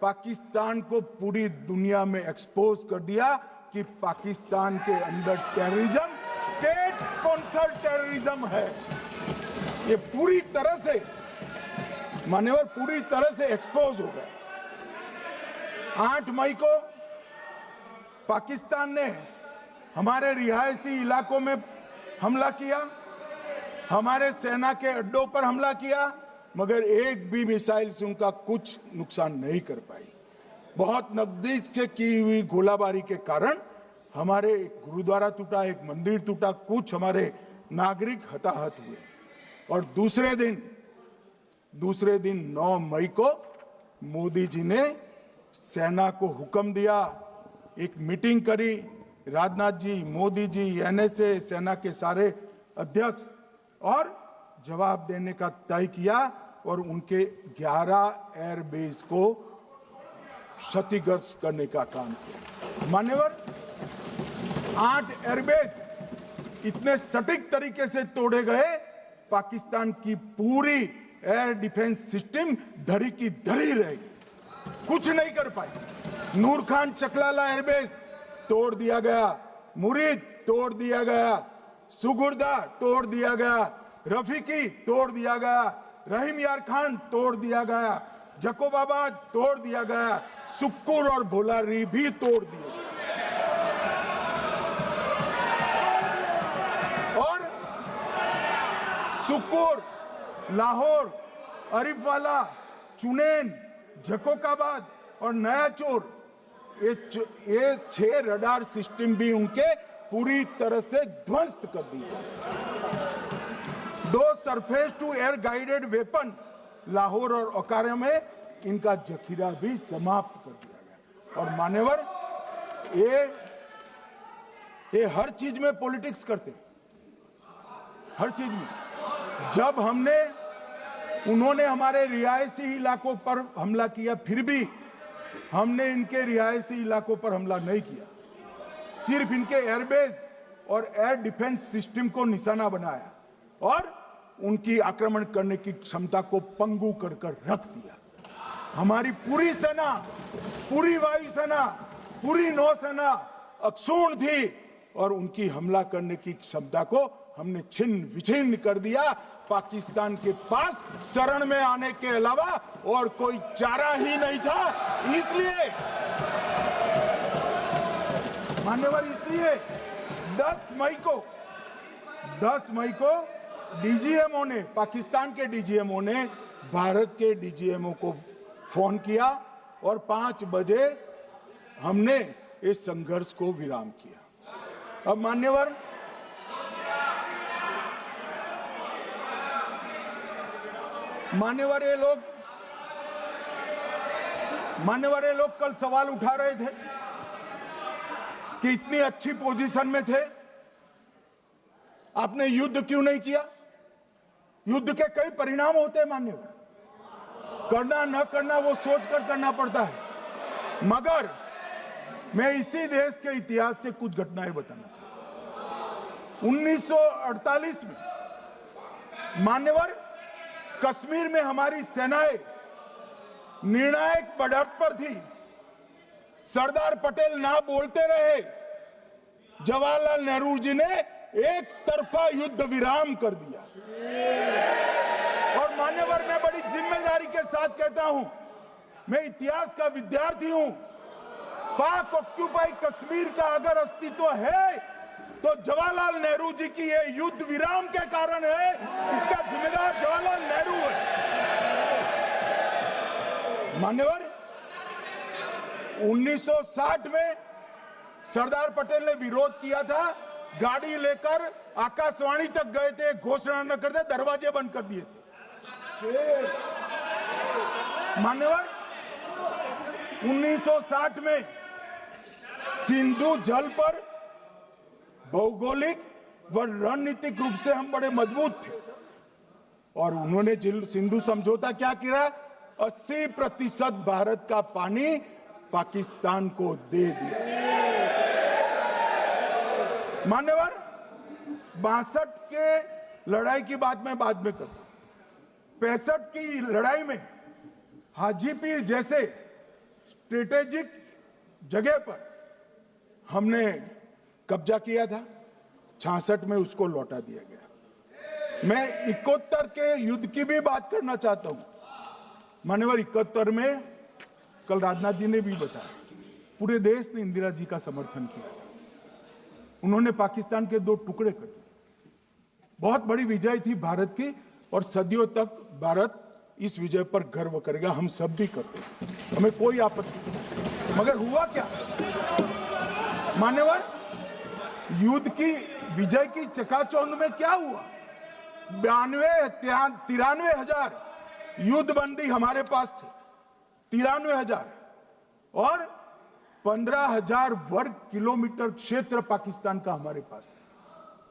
पाकिस्तान को पूरी दुनिया में एक्सपोज कर दिया कि पाकिस्तान के अंदर टेररिज्म स्टेट स्पॉन्सर्ड टेररिज्म है। ये पूरी तरह से मान्यवर, पूरी तरह से एक्सपोज हो गया। 8 मई को पाकिस्तान ने हमारे रिहायशी इलाकों में हमला किया, हमारे सेना के अड्डों पर हमला किया, मगर एक भी मिसाइल से उनका कुछ नुकसान नहीं कर पाई। बहुत नजदीक से की हुई गोलाबारी के कारण हमारे गुरुद्वारा टूटा, एक मंदिर टूटा, कुछ हमारे नागरिक हताहत हुए। और दूसरे दिन 9 मई को मोदी जी ने सेना को हुक्म दिया, एक मीटिंग करी, राजनाथ जी, मोदी जी, एनएसए, सेना के सारे अध्यक्ष, और जवाब देने का तय किया और उनके 11 एयरबेस को क्षतिग्रस्त करने का काम किया। मान्यवर, 8 एयरबेस इतने सटीक तरीके से तोड़े गए, पाकिस्तान की पूरी एयर डिफेंस सिस्टम धरी की धरी रहेगी, कुछ नहीं कर पाई। नूर खान चकलाला एयरबेस तोड़ दिया गया, मुरीद तोड़ दिया गया, सुगुर्दा तोड़ दिया गया, रफीकी तोड़ दिया गया, रहीम यार खान तोड़ दिया गया, जकोबाबाद तोड़ दिया गया, सुक्कुर और भोलारी भी तोड़ दिए। और सुक्कुर, लाहौर, अरिफवाला, चुनेन, जकोकाबाद और नया चोर, ये 6 रडार सिस्टम भी उनके पूरी तरह से ध्वस्त कर दिए। 2 surface to air guided weapon Lahore और ओकारा में इनका जखीरा भी समाप्त कर दिया गया। और मान्यवर, ये हर चीज में पॉलिटिक्स करते, हर चीज में। जब उन्होंने हमारे रिहायशी इलाकों पर हमला किया, फिर भी हमने इनके रिहायशी इलाकों पर हमला नहीं किया, सिर्फ इनके एयरबेस और एयर डिफेंस सिस्टम को निशाना बनाया और उनकी आक्रमण करने की क्षमता को पंगु कर रख दिया। हमारी पूरी सेना, पूरी वायुसेना पूरी नौसेना अक्षुण्ण थी और उनकी हमला करने की क्षमता को हमने छिन्न विछिन्न कर दिया। पाकिस्तान के पास शरण में आने के अलावा और कोई चारा ही नहीं था। इसलिए मान्यवर, इसलिए 10 मई को डीजीएमओ ने, पाकिस्तान के डीजीएमओ ने भारत के डीजीएमओ को फोन किया और 5 बजे हमने इस संघर्ष को विराम किया। अब मान्यवर, ये लोग कल सवाल उठा रहे थे कि इतनी अच्छी पोजीशन में थे, आपने युद्ध क्यों नहीं किया? युद्ध के कई परिणाम होते हैं मान्यवर, करना न करना वो सोचकर करना पड़ता है। मगर मैं इसी देश के इतिहास से कुछ घटनाएं बताना चाहता हूं। 1948 में मान्यवर, कश्मीर में हमारी सेनाएं निर्णायक बढ़त पर थी। सरदार पटेल ना बोलते रहे, जवाहरलाल नेहरू जी ने एक तरफा युद्ध विराम कर दिया। और मान्यवर, मैं बड़ी जिम्मेदारी के साथ कहता हूं, मैं इतिहास का विद्यार्थी हूं। पाक ऑक्यूपाई कश्मीर का अगर अस्तित्व है तो जवाहरलाल नेहरू जी की ये युद्ध विराम के कारण है। इसका जिम्मेदार जवाहरलाल नेहरू है। मान्यवर, 1960 में सरदार पटेल ने विरोध किया था, गाड़ी लेकर आकाशवाणी तक गए थे, घोषणा न करते दरवाजे बंद कर दिए थे। मान्यवर, 1960 में सिंधु जल पर भौगोलिक व रणनीतिक रूप से हम बड़े मजबूत थे और उन्होंने सिंधु समझौता क्या किया? 80% भारत का पानी पाकिस्तान को दे दिया। मान्यवर, 62 के लड़ाई की बात मैं बाद में करूं। 65 की लड़ाई में हाजीपीर जैसे स्ट्रेटेजिक जगह पर हमने कब्जा किया था। 66 में उसको लौटा दिया गया। मैं 71 के युद्ध की भी बात करना चाहता हूं। मान्यवर, 71 में कल राजनाथ जी ने भी बताया, पूरे देश ने इंदिरा जी का समर्थन किया। उन्होंने पाकिस्तान के 2 टुकड़े कर दिए। बहुत बड़ी विजय थी भारत की और सदियों तक भारत इस विजय पर गर्व करेगा। हम सब भी करते हैं, हमें कोई आपत्ति नहीं। मगर हुआ क्या मान्यवर? युद्ध की विजय की चकाचौंध में क्या हुआ? 93 हजार युद्धबंदी हमारे पास थे, 93 हजार, और 15,000 वर्ग किलोमीटर क्षेत्र पाकिस्तान का हमारे पास था।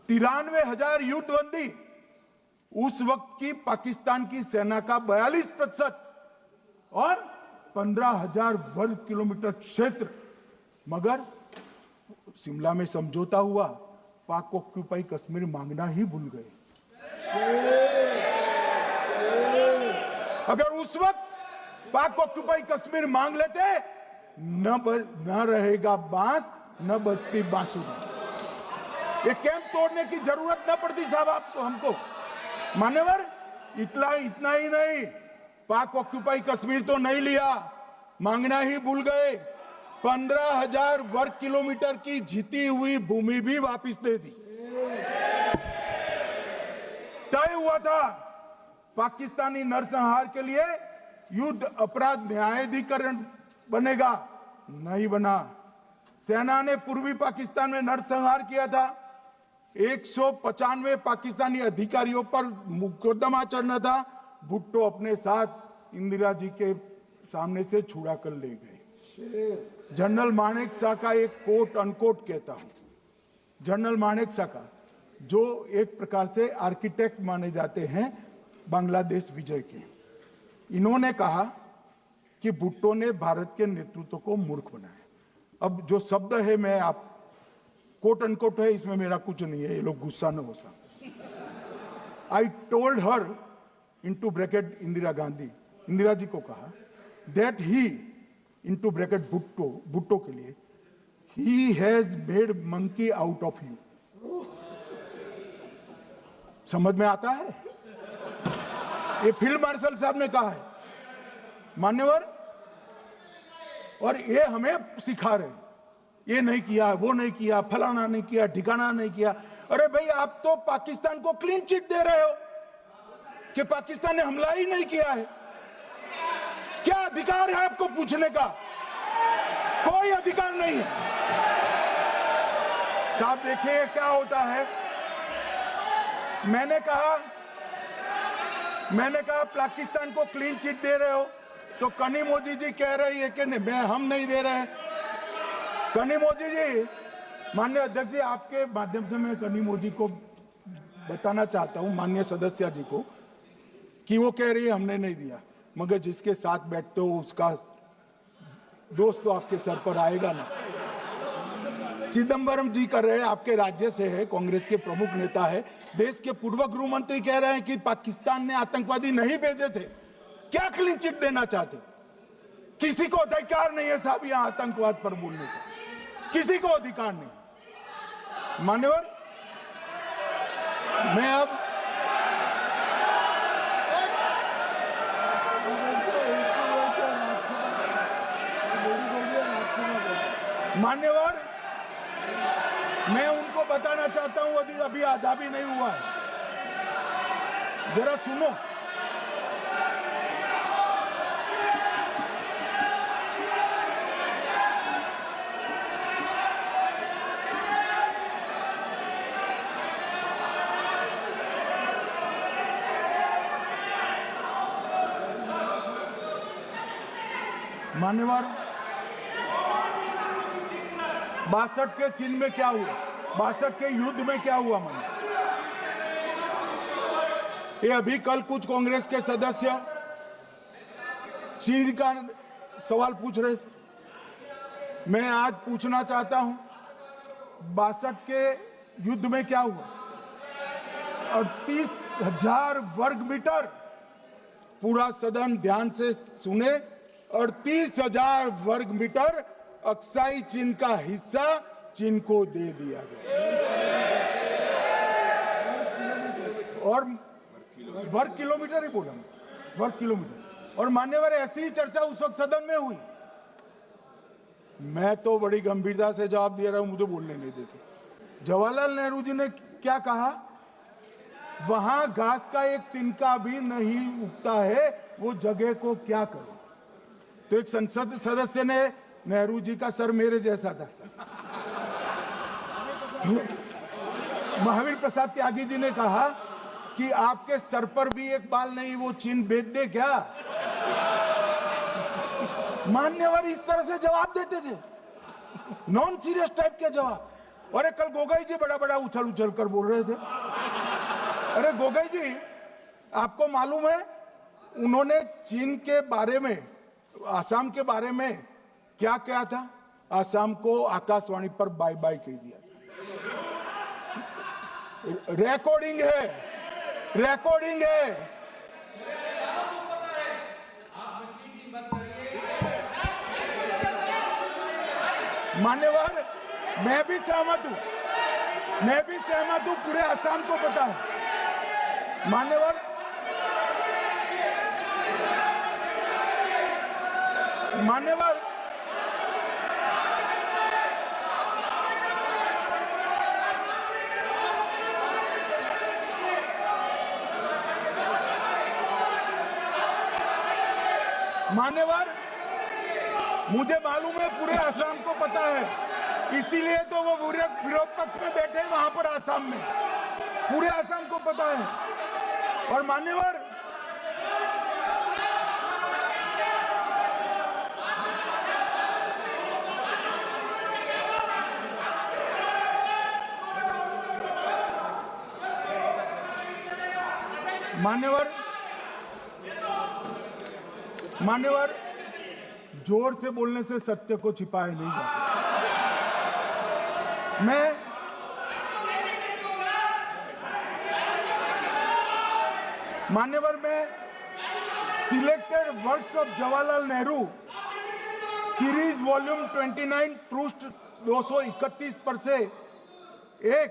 93 हजार युद्धबंदी उस वक्त की पाकिस्तान की सेना का 42% और 15,000 वर्ग किलोमीटर क्षेत्र। मगर शिमला में समझौता हुआ, पाक ऑक्यूपाई कश्मीर मांगना ही भूल गए। अगर उस वक्त पाक ऑक्यूपाई कश्मीर मांग लेते, न रहेगा बांस, न बजती बांसुरी। ये कैंप तोड़ने की जरूरत न पड़ती साहब आपको, हमको। मान्यवर, इतना ही नहीं, पाक ऑक्यूपाई कश्मीर तो नहीं लिया, मांगना ही भूल गए। 15,000 वर्ग किलोमीटर की जीती हुई भूमि भी वापस दे दी। तय हुआ था पाकिस्तानी नरसंहार के लिए युद्ध अपराध न्यायाधिकरण बनेगा, नहीं बना। सेना ने पूर्वी पाकिस्तान में नरसंहार किया था। 195 पाकिस्तानी अधिकारियों पर मुकदमा चढ़ना था। भुट्टो अपने साथ इंदिरा जी के सामने से छुड़ा कर ले गए। जनरल मानेक शॉ का एक कोट अनकोट कहता हूं, जनरल मानेक शॉ का, जो एक प्रकार से आर्किटेक्ट माने जाते हैं बांग्लादेश विजय के, इन्होंने कहा कि भुट्टो ने भारत के नेतृत्व को मूर्ख बनाया। अब जो शब्द है, मैं आप कोट अनकोट है, इसमें मेरा कुछ नहीं है, ये लोग गुस्सा न हो सकते। I told her into bracket Indira Gandhi, Indira ji को कहा, that he into bracket Bhutto के लिए, he has made monkey out of you. समझ में आता है? ये फील्ड मार्शल साहब ने कहा है, मान्यवर, और ये हमें सिखा रहे, ये नहीं किया, वो नहीं किया, फलाना नहीं किया, ठिकाना नहीं किया। अरे भाई, आप तो पाकिस्तान को क्लीन चिट दे रहे हो कि पाकिस्तान ने हमला ही नहीं किया है। क्या अधिकार है आपको पूछने का? कोई अधिकार नहीं है साहब। देखिए क्या होता है, मैंने कहा पाकिस्तान को क्लीन चिट दे रहे हो, तो कनी मोदी जी कह रही है कि नहीं, हम नहीं दे रहे हैं। कनी मोदी जी, माननीय अध्यक्ष जी, आपके माध्यम से मैं कनी मोदी को बताना चाहता हूं, माननीय सदस्य जी को, कि वो कह रही है हमने नहीं दिया, मगर जिसके साथ बैठते हो उसका दोस्त तो आपके सर पर आएगा ना। चिदंबरम जी कर रहे हैं, आपके राज्य से है, कांग्रेस के प्रमुख नेता है, देश के पूर्व गृह मंत्री कह रहे हैं कि पाकिस्तान ने आतंकवादी नहीं भेजे थे। क्या क्लीन चिट देना चाहते? किसी को अधिकार नहीं है साहब यहां आतंकवाद पर बोलने का, किसी को अधिकार नहीं। मान्यवर, मैं अब मान्यवर, मैं उनको बताना चाहता हूं, अभी आधा भी नहीं हुआ है, जरा सुनो। मान्यवर, 62 के चिन्ह में क्या हुआ, 62 के युद्ध में क्या हुआ? मान्य, ये अभी कल कुछ कांग्रेस के सदस्य चीन का सवाल पूछ रहे थे, मैं आज पूछना चाहता हूं 62 के युद्ध में क्या हुआ? 38,000 वर्ग मीटर, पूरा सदन ध्यान से सुने, 38,000 वर्ग मीटर अक्साई चीन का हिस्सा चीन को दे दिया गया। और वर्ग किलोमीटर ही बोला, वर्ग किलोमीटर। और मान्यवर, ऐसी ही चर्चा उस वक्त सदन में हुई। मैं तो बड़ी गंभीरता से जवाब दे रहा हूं, मुझे बोलने नहीं देते। जवाहरलाल नेहरू जी ने क्या कहा? वहां घास का एक तिनका भी नहीं उगता है, वो जगह को क्या करो? तो एक संसद सदस्य ने, नेहरू जी का सर मेरे जैसा था, महावीर प्रसाद त्यागी जी ने कहा कि आपके सर पर भी एक बाल नहीं, वो चीन बेच दे क्या? मान्यवर इस तरह से जवाब देते थे, नॉन सीरियस टाइप के जवाब। और कल गोगोई जी बड़ा बड़ा उछल कर बोल रहे थे। अरे गोगोई जी, आपको मालूम है उन्होंने चीन के बारे में, आसाम के बारे में क्या कहा था? आसाम को आकाशवाणी पर बाय बाय कह दिया था। रिकॉर्डिंग है, रिकॉर्डिंग है। मान्यवर, मैं भी सहमत हूं, पूरे आसाम को पता है। मान्यवर, मान्यवर, मुझे मालूम है पूरे आसाम को पता है, इसीलिए तो वो विरोध पक्ष में बैठे हैं वहां पर आसाम में, पूरे आसाम को पता है। और मान्यवर, मान्यवर, जोर से बोलने से सत्य को छिपाया नहीं जा सकता। मान्यवर, मैं selected works of Jawaharlal Nehru series volume 29 पृष्ठ 231 पर से एक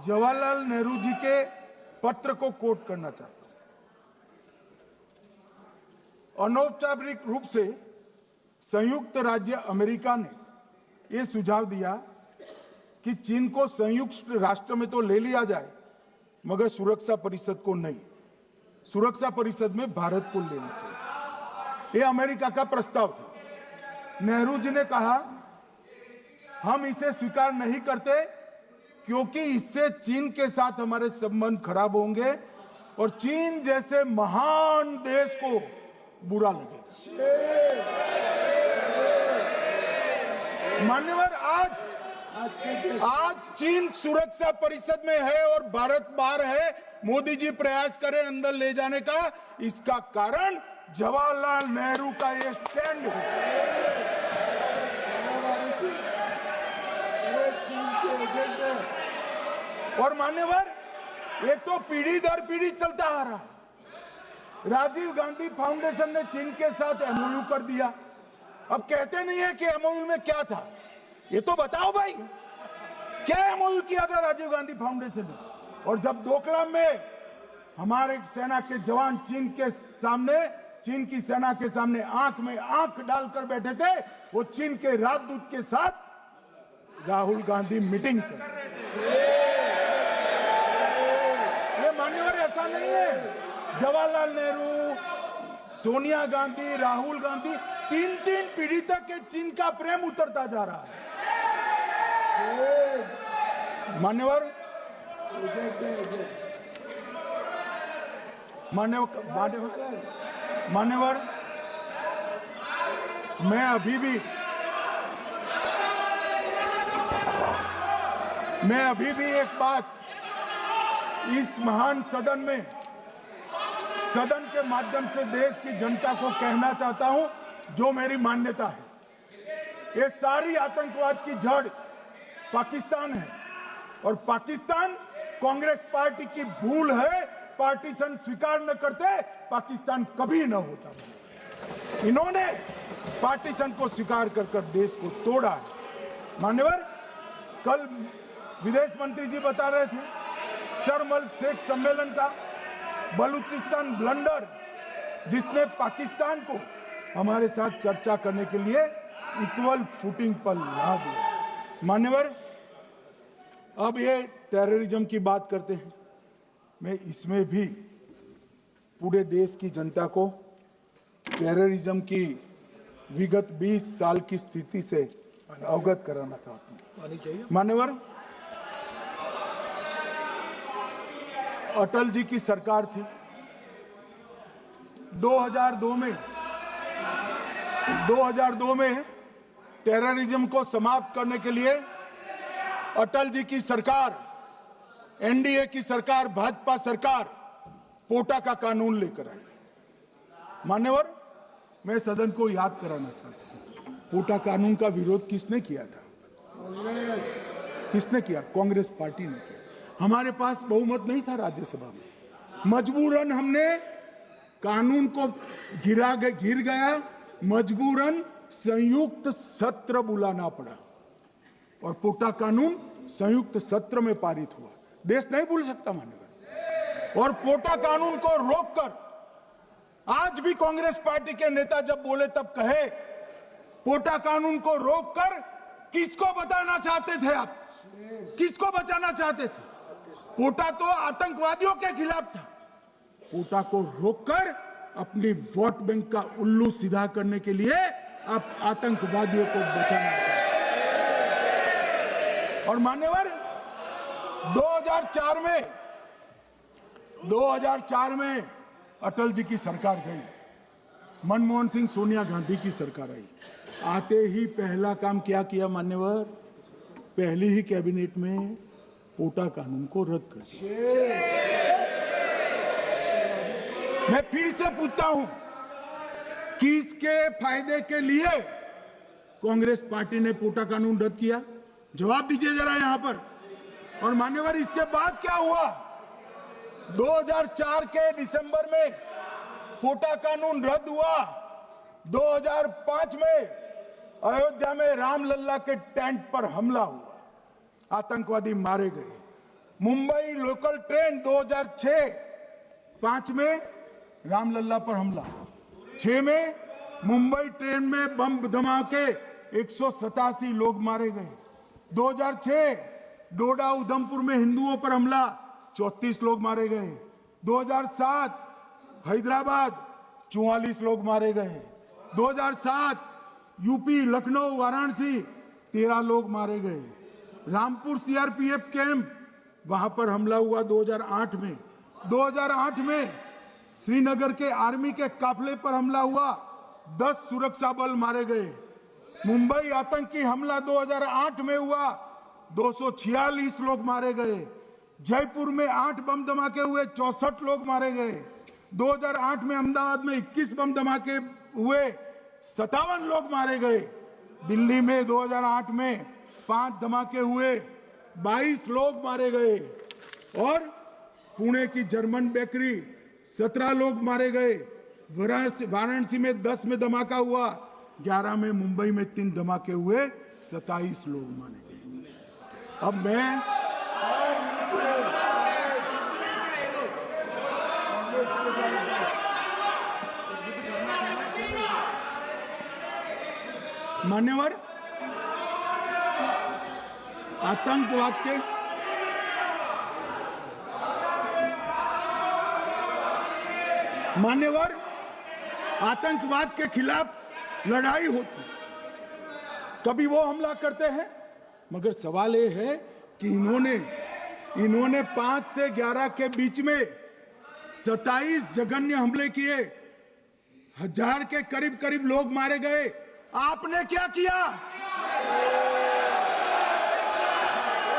जवाहरलाल नेहरू जी के पत्र को कोट करना चाहता हूं। अनौपचारिक रूप से संयुक्त राज्य अमेरिका ने यह सुझाव दिया कि चीन को संयुक्त राष्ट्र में तो ले लिया जाए, मगर सुरक्षा परिषद को नहीं। सुरक्षा परिषद में भारत को लेना चाहिए। यह अमेरिका का प्रस्ताव था। नेहरू जी ने कहा, हम इसे स्वीकार नहीं करते क्योंकि इससे चीन के साथ हमारे संबंध खराब होंगे और चीन जैसे महान देश को बुरा लगेगा। मान्यवर, आज चीन सुरक्षा परिषद में है और भारत बाहर है। मोदी जी प्रयास करें अंदर ले जाने का। इसका कारण जवाहरलाल नेहरू का ये स्टैंड है। और मान्यवर, ये तो पीढ़ी दर पीढ़ी चलता आ रहा है। राजीव गांधी फाउंडेशन ने चीन के साथ एमओयू कर दिया। अब कहते नहीं है कि एमओयू में क्या था, ये तो बताओ भाई, क्या एमओयू किया था राजीव गांधी फाउंडेशन ने? और जब डोकलाम में हमारे सेना के जवान चीन की सेना के सामने आंख में आंख डालकर बैठे थे, वो चीन के राजदूत के साथ राहुल गांधी मीटिंग कर रहे थे। ये मान्यवर, ऐसा नहीं है। जवाहरलाल नेहरू, सोनिया गांधी, राहुल गांधी, तीन पीढ़ी तक के चीन का प्रेम उतरता जा रहा है। मान्यवर, मैं अभी भी एक बात इस महान सदन के माध्यम से देश की जनता को कहना चाहता हूं, जो मेरी मान्यता है। ये सारी आतंकवाद की जड़ पाकिस्तान है और पाकिस्तान कांग्रेस पार्टी की भूल है। पार्टीशन स्वीकार न करते, पाकिस्तान कभी न होता। इन्होंने पार्टीशन को स्वीकार कर देश को तोड़ा है। मान्यवर, कल विदेश मंत्री जी बता रहे थे शर्म अल शेख सम्मेलन का बलूचिस्तान ब्लंडर, जिसने पाकिस्तान को हमारे साथ चर्चा करने के लिए इक्वल फुटिंग पर ला दिया। मान्यवर, अब ये टेररिज्म की बात करते हैं। मैं इसमें भी पूरे देश की जनता को टेररिज्म की विगत 20 साल की स्थिति से अवगत कराना चाहता हूं। मान्यवर, अटल जी की सरकार थी। 2002 में टेररिज्म को समाप्त करने के लिए अटल जी की सरकार, एनडीए की सरकार, भाजपा सरकार पोटा का कानून लेकर आई। मान्यवर, मैं सदन को याद कराना चाहता हूं, पोटा कानून का विरोध किसने किया था? किसने किया? कांग्रेस पार्टी ने किया। हमारे पास बहुमत नहीं था राज्यसभा में। मजबूरन हमने कानून को गिर गया, मजबूरन संयुक्त सत्र बुलाना पड़ा और पोटा कानून संयुक्त सत्र में पारित हुआ। देश नहीं भूल सकता मान्यवर। और पोटा कानून को रोककर आज भी कांग्रेस पार्टी के नेता जब बोले तब कहे, पोटा कानून को रोककर किसको बताना चाहते थे आप? किसको बचाना चाहते थे? पोटा तो आतंकवादियों के खिलाफ था। पोटा को रोककर अपनी वोट बैंक का उल्लू सीधा करने के लिए आप आतंकवादियों को बचाना चाहते। और मान्यवर, 2004 में अटल जी की सरकार गई, मनमोहन सिंह, सोनिया गांधी की सरकार आई। आते ही पहला काम क्या किया मान्यवर? पहली ही कैबिनेट में पोटा कानून को रद्द कर दिया। मैं फिर से पूछता हूं, किसके फायदे के लिए कांग्रेस पार्टी ने पोटा कानून रद्द किया? जवाब दीजिए जरा यहां पर। और मान्यवर, इसके बाद क्या हुआ? 2004 के दिसंबर में पोटा कानून रद्द हुआ। 2005 में अयोध्या में रामलल्ला के टेंट पर हमला हुआ, आतंकवादी मारे गए। मुंबई लोकल ट्रेन 2006-5 में रामलल्ला पर हमला, 6 में मुंबई ट्रेन में बम धमाके 187 लोग मारे गए। 2006 डोडा उधमपुर में हिंदुओं पर हमला, 34 लोग मारे गए। 2007 हैदराबाद 44 लोग मारे गए। 2007 यूपी लखनऊ वाराणसी 13 लोग मारे गए। रामपुर सीआरपीएफ कैंप, वहां पर हमला हुआ 2008 में। 2008 में श्रीनगर के आर्मी के काफिले पर हमला हुआ, 10 सुरक्षा बल मारे गए। मुंबई आतंकी हमला 2008 में हुआ, 246 लोग मारे गए। जयपुर में 8 बम धमाके हुए, 64 लोग मारे गए। 2008 में अहमदाबाद में 21 बम धमाके हुए, 57 लोग मारे गए। दिल्ली में 2008 में 5 धमाके हुए, 22 लोग मारे गए। और पुणे की जर्मन बेकरी 17 लोग मारे गए। वाराणसी में 10 में धमाका हुआ, 11 में मुंबई में 3 धमाके हुए, 27 लोग मारे गए। अब मैं मान्यवर, आतंकवाद के खिलाफ लड़ाई होती, कभी वो हमला करते हैं, मगर सवाल ये है कि इन्होंने 5 से 11 के बीच में 27 जघन्य हमले किए, 1000 के करीब लोग मारे गए। आपने क्या किया?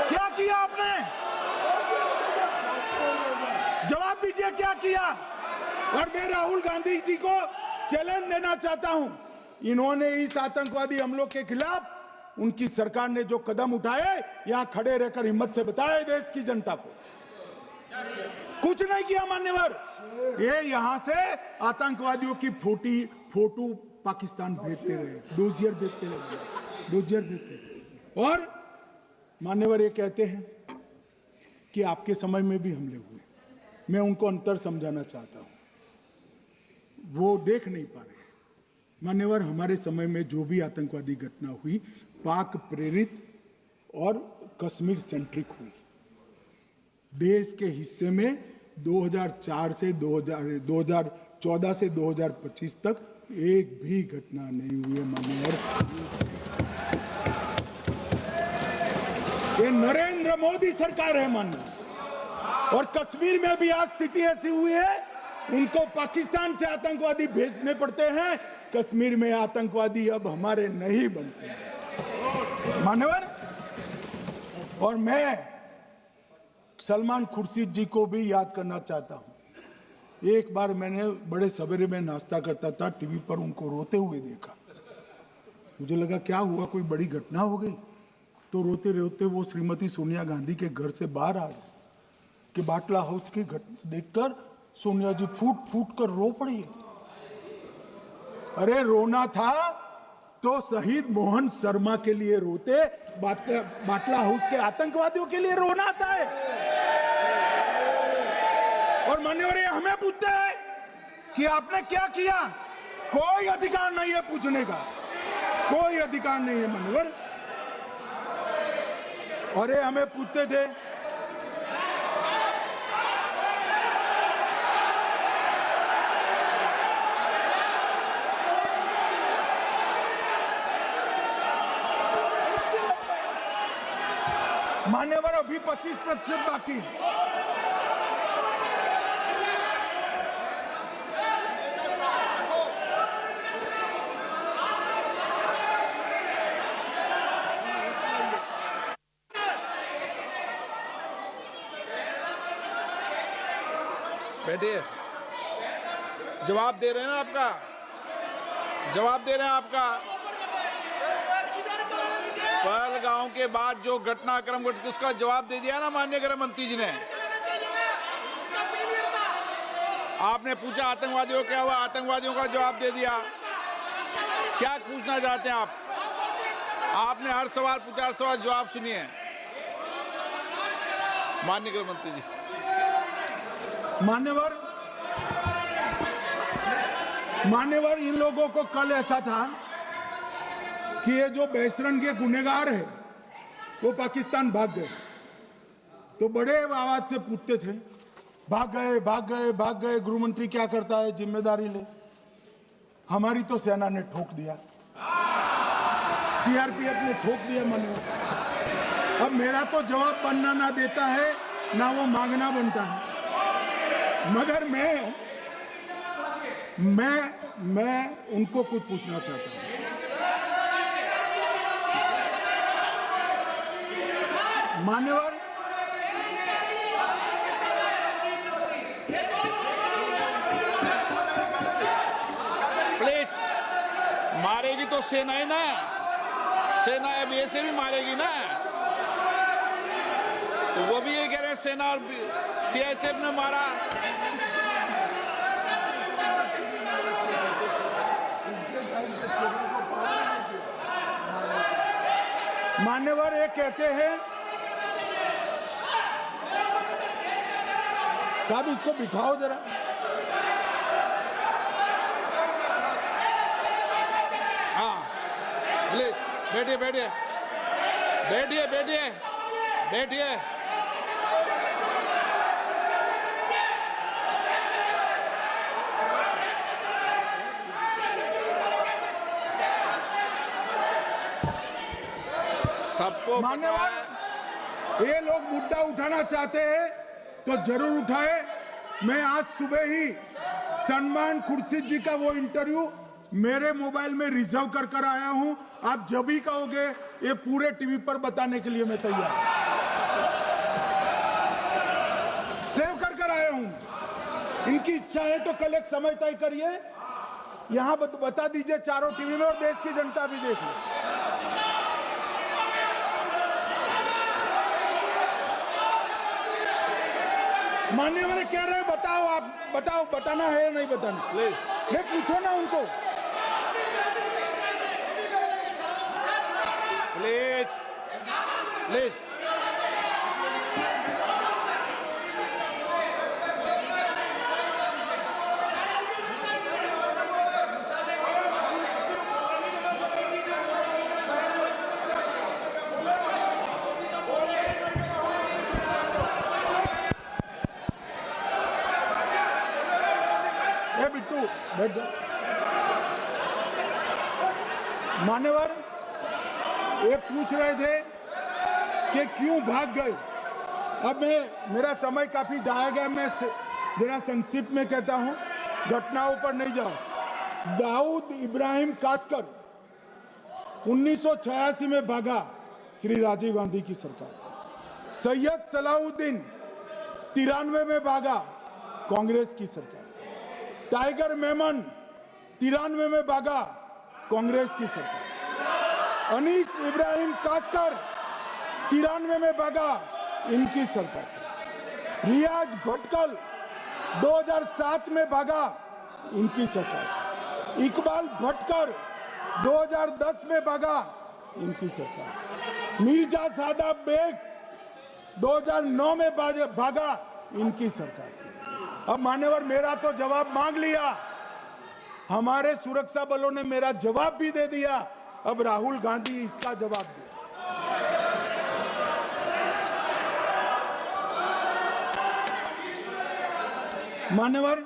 क्या किया आपने? जवाब दीजिए, क्या किया? और मैं राहुल गांधी जी को चैलेंज देना चाहता हूं, इन्होंने इस आतंकवादी हमलों के खिलाफ उनकी सरकार ने जो कदम उठाए, यहां खड़े रहकर हिम्मत से बताए देश की जनता को। कुछ नहीं किया मान्यवर। ये यहां से आतंकवादियों की फोटो पाकिस्तान भेजते रहे, डोजियर भेजते रहे। और मान्यवर ये कहते हैं कि आपके समय में भी हमले हुए। मैं उनको अंतर समझाना चाहता हूं, वो देख नहीं पा रहे। मान्यवर, हमारे समय में जो भी आतंकवादी घटना हुई, पाक प्रेरित और कश्मीर सेंट्रिक हुई। देश के हिस्से में 2014 से 2025 तक एक भी घटना नहीं हुई है मान्यवर। ये नरेंद्र मोदी सरकार है मान्यवर। और कश्मीर में भी आज स्थिति ऐसी हुई है, उनको पाकिस्तान से आतंकवादी भेजने पड़ते हैं। कश्मीर में आतंकवादी अब हमारे नहीं बनते हैं मान्यवर। और मैं सलमान खुर्शीद जी को भी याद करना चाहता हूं। एक बार मैंने बड़े सवेरे में नाश्ता करता था, टीवी पर उनको रोते हुए देखा। मुझे लगा क्या हुआ, कोई बड़ी घटना हो गई। तो रोते रोते वो श्रीमती सोनिया गांधी के घर से बाहर आ गए कि बाटला हाउस की घटना देखकर सोनिया जी फूट फूट कर रो पड़ी। अरे रोना था तो शहीद मोहन शर्मा के लिए रोते, बाटला हाउस के आतंकवादियों के लिए रोना आता है। और मान्यवर, ये हमें पूछते हैं कि आपने क्या किया। कोई अधिकार नहीं है पूछने का, कोई अधिकार नहीं है मान्यवर। और ये हमें पूछते थे मान्यवर, अभी 25% बाकी। बैठिए, जवाब दे रहे हैं ना आपका, जवाब दे रहे हैं आपका। पहलगांव के बाद जो घटनाक्रम घटित, उसका जवाब दे दिया ना माननीय गृह मंत्री जी ने। आपने पूछा आतंकवादियों क्या हुआ, आतंकवादियों का जवाब दे दिया। क्या पूछना चाहते हैं आप? आपने हर सवाल पूछा, सवाल जवाब सुनिए। माननीय गृह मंत्री जी। मान्यवर, इन लोगों को कल ऐसा था कि ये जो बहसरन के गुनहगार है वो पाकिस्तान भाग गए, तो बड़े आवाज से पूछते थे, भाग गए भाग गए भाग गए, गृह मंत्री क्या करता है, जिम्मेदारी ले। हमारी तो सेना ने ठोक दिया, सीआरपीएफ ने ठोक दिया। मान्यवर, अब मेरा तो जवाब बनना ना देता है ना वो मांगना बनता है, मगर मैं उनको कुछ पूछना चाहता हूं। मान्यवर, प्लीज, मारेगी तो सेना है ना, सेना अब ऐसे भी मारेगी ना, तो वो भी ये कह रहे हैं सेना और सीआईएसएफ ने मारा। मान्यवर, ये कहते हैं, साहब इसको बिठाओ जरा। हाँ, प्लीज बैठिए बैठिए बैठिए बैठिए बैठिए। सबको मान्यवर, ये लोग मुद्दा उठाना चाहते हैं तो जरूर उठाए। मैं आज सुबह ही सलमान खुर्शीद जी का वो इंटरव्यू मेरे मोबाइल में रिजर्व कर आया हूं। आप जब भी कहोगे ये पूरे टीवी पर बताने के लिए मैं तैयार हूं। सेव कर आया हूं। इनकी इच्छा है तो कल एक समय तय करिए, यहां बता दीजिए चारों टीवी में, और देश की जनता भी देख ले। मान्यवर कह रहे हैं, बताओ, आप बताओ, बताना है या नहीं बताना? ले पूछो ना उनको। Please please. बिट्टू बैठ जाओ। मान्यवर, ये पूछ रहे थे कि क्यों भाग गए। अब मेरा समय काफी जाएगा, मैं जरा संक्षिप्त में कहता हूं, घटनाओं पर नहीं जाओ। दाऊद इब्राहिम कासकर 1986 में भागा, श्री राजीव गांधी की सरकार। सैयद सलाउद्दीन 93 में भागा, कांग्रेस की सरकार। टाइगर मेमन 93 में भागा, कांग्रेस की सरकार। अनीस इब्राहिम कासकर 93 में भागा, इनकी सरकार। रियाज भटकल 2007 में भागा, इनकी सरकार। इकबाल भटकर 2010 में भागा, इनकी सरकार। मिर्जा सादाब बेग 2009 में भागा, इनकी सरकार। अब मान्यवर, मेरा तो जवाब मांग लिया, हमारे सुरक्षा बलों ने मेरा जवाब भी दे दिया, अब राहुल गांधी इसका जवाब दे। मान्यवर,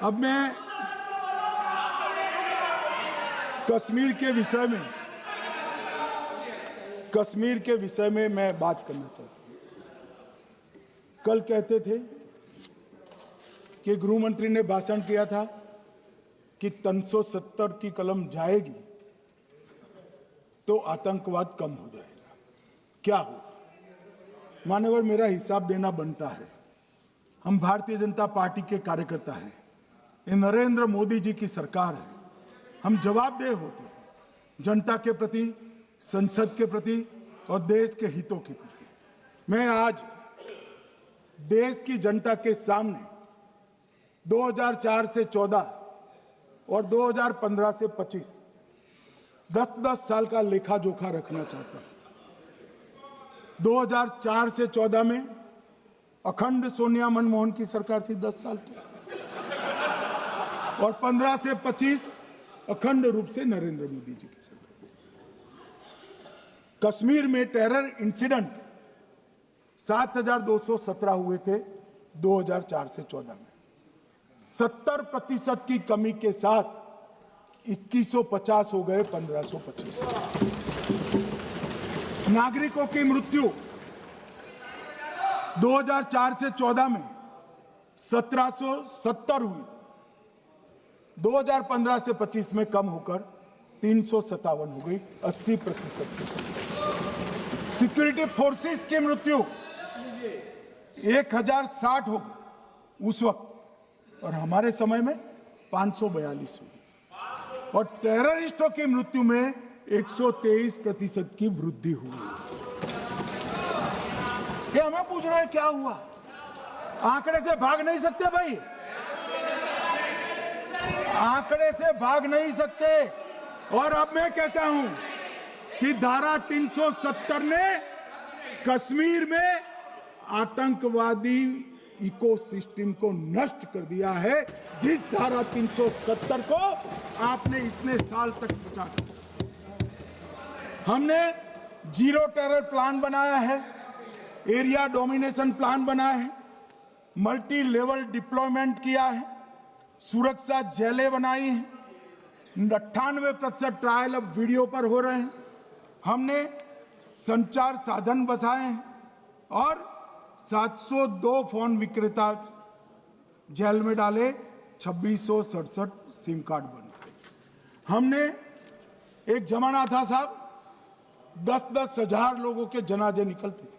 अब मैं कश्मीर के विषय में मैं बात करना चाहता हूं। कल कहते थे कि गृह मंत्री ने भाषण किया था कि 370 की कलम जाएगी तो आतंकवाद कम हो जाएगा। क्या हो? मान्यवर, मेरा हिसाब देना बनता है। हम भारतीय जनता पार्टी के कार्यकर्ता हैं, ये नरेंद्र मोदी जी की सरकार है, हम जवाबदेह होते हैं जनता के प्रति, संसद के प्रति और देश के हितों के प्रति। मैं आज देश की जनता के सामने 2004 से 14 और 2015 से 25 10-10 साल का लेखा जोखा रखना चाहता हूं। 2004 से 14 में अखंड सोनिया मनमोहन की सरकार थी 10 साल की, और 15 से 25 अखंड रूप से नरेंद्र मोदी जी की सरकार। कश्मीर में टेरर इंसिडेंट 7,217 हुए थे 2004 से 14 में। 70% की कमी के साथ 2150 हो गए 1525। नागरिकों की मृत्यु 2004 से 14 में 1770 हुई, 2015 से 25 में कम होकर 357 हो गई, 80%। सिक्योरिटी फोर्सेस की मृत्यु 1060 हो गई उस वक्त, और हमारे समय में 542 हुई, और टेररिस्टों की मृत्यु में 123% की वृद्धि हुई। ये हमें पूछ रहे हैं क्या हुआ? आंकड़े से भाग नहीं सकते भाई, आंकड़े से भाग नहीं सकते। और अब मैं कहता हूं कि धारा 370 ने कश्मीर में आतंकवादी इकोसिस्टम को नष्ट कर दिया है, जिस धारा 370 को आपने इतने साल तक बचा कर। हमने जीरो टेरर प्लान बनाया है, एरिया डोमिनेशन प्लान बनाया है, मल्टी लेवल डिप्लॉयमेंट किया है, सुरक्षा जेलें बनाई हैं, 98% ट्रायल अब वीडियो पर हो रहे हैं, हमने संचार साधन बसाए हैं, और 702 फोन विक्रेता जेल में डाले, 2667 सिम कार्ड बन गए। हमने, एक जमाना था साहब 10-10 हजार लोगों के जनाजे निकलते थे,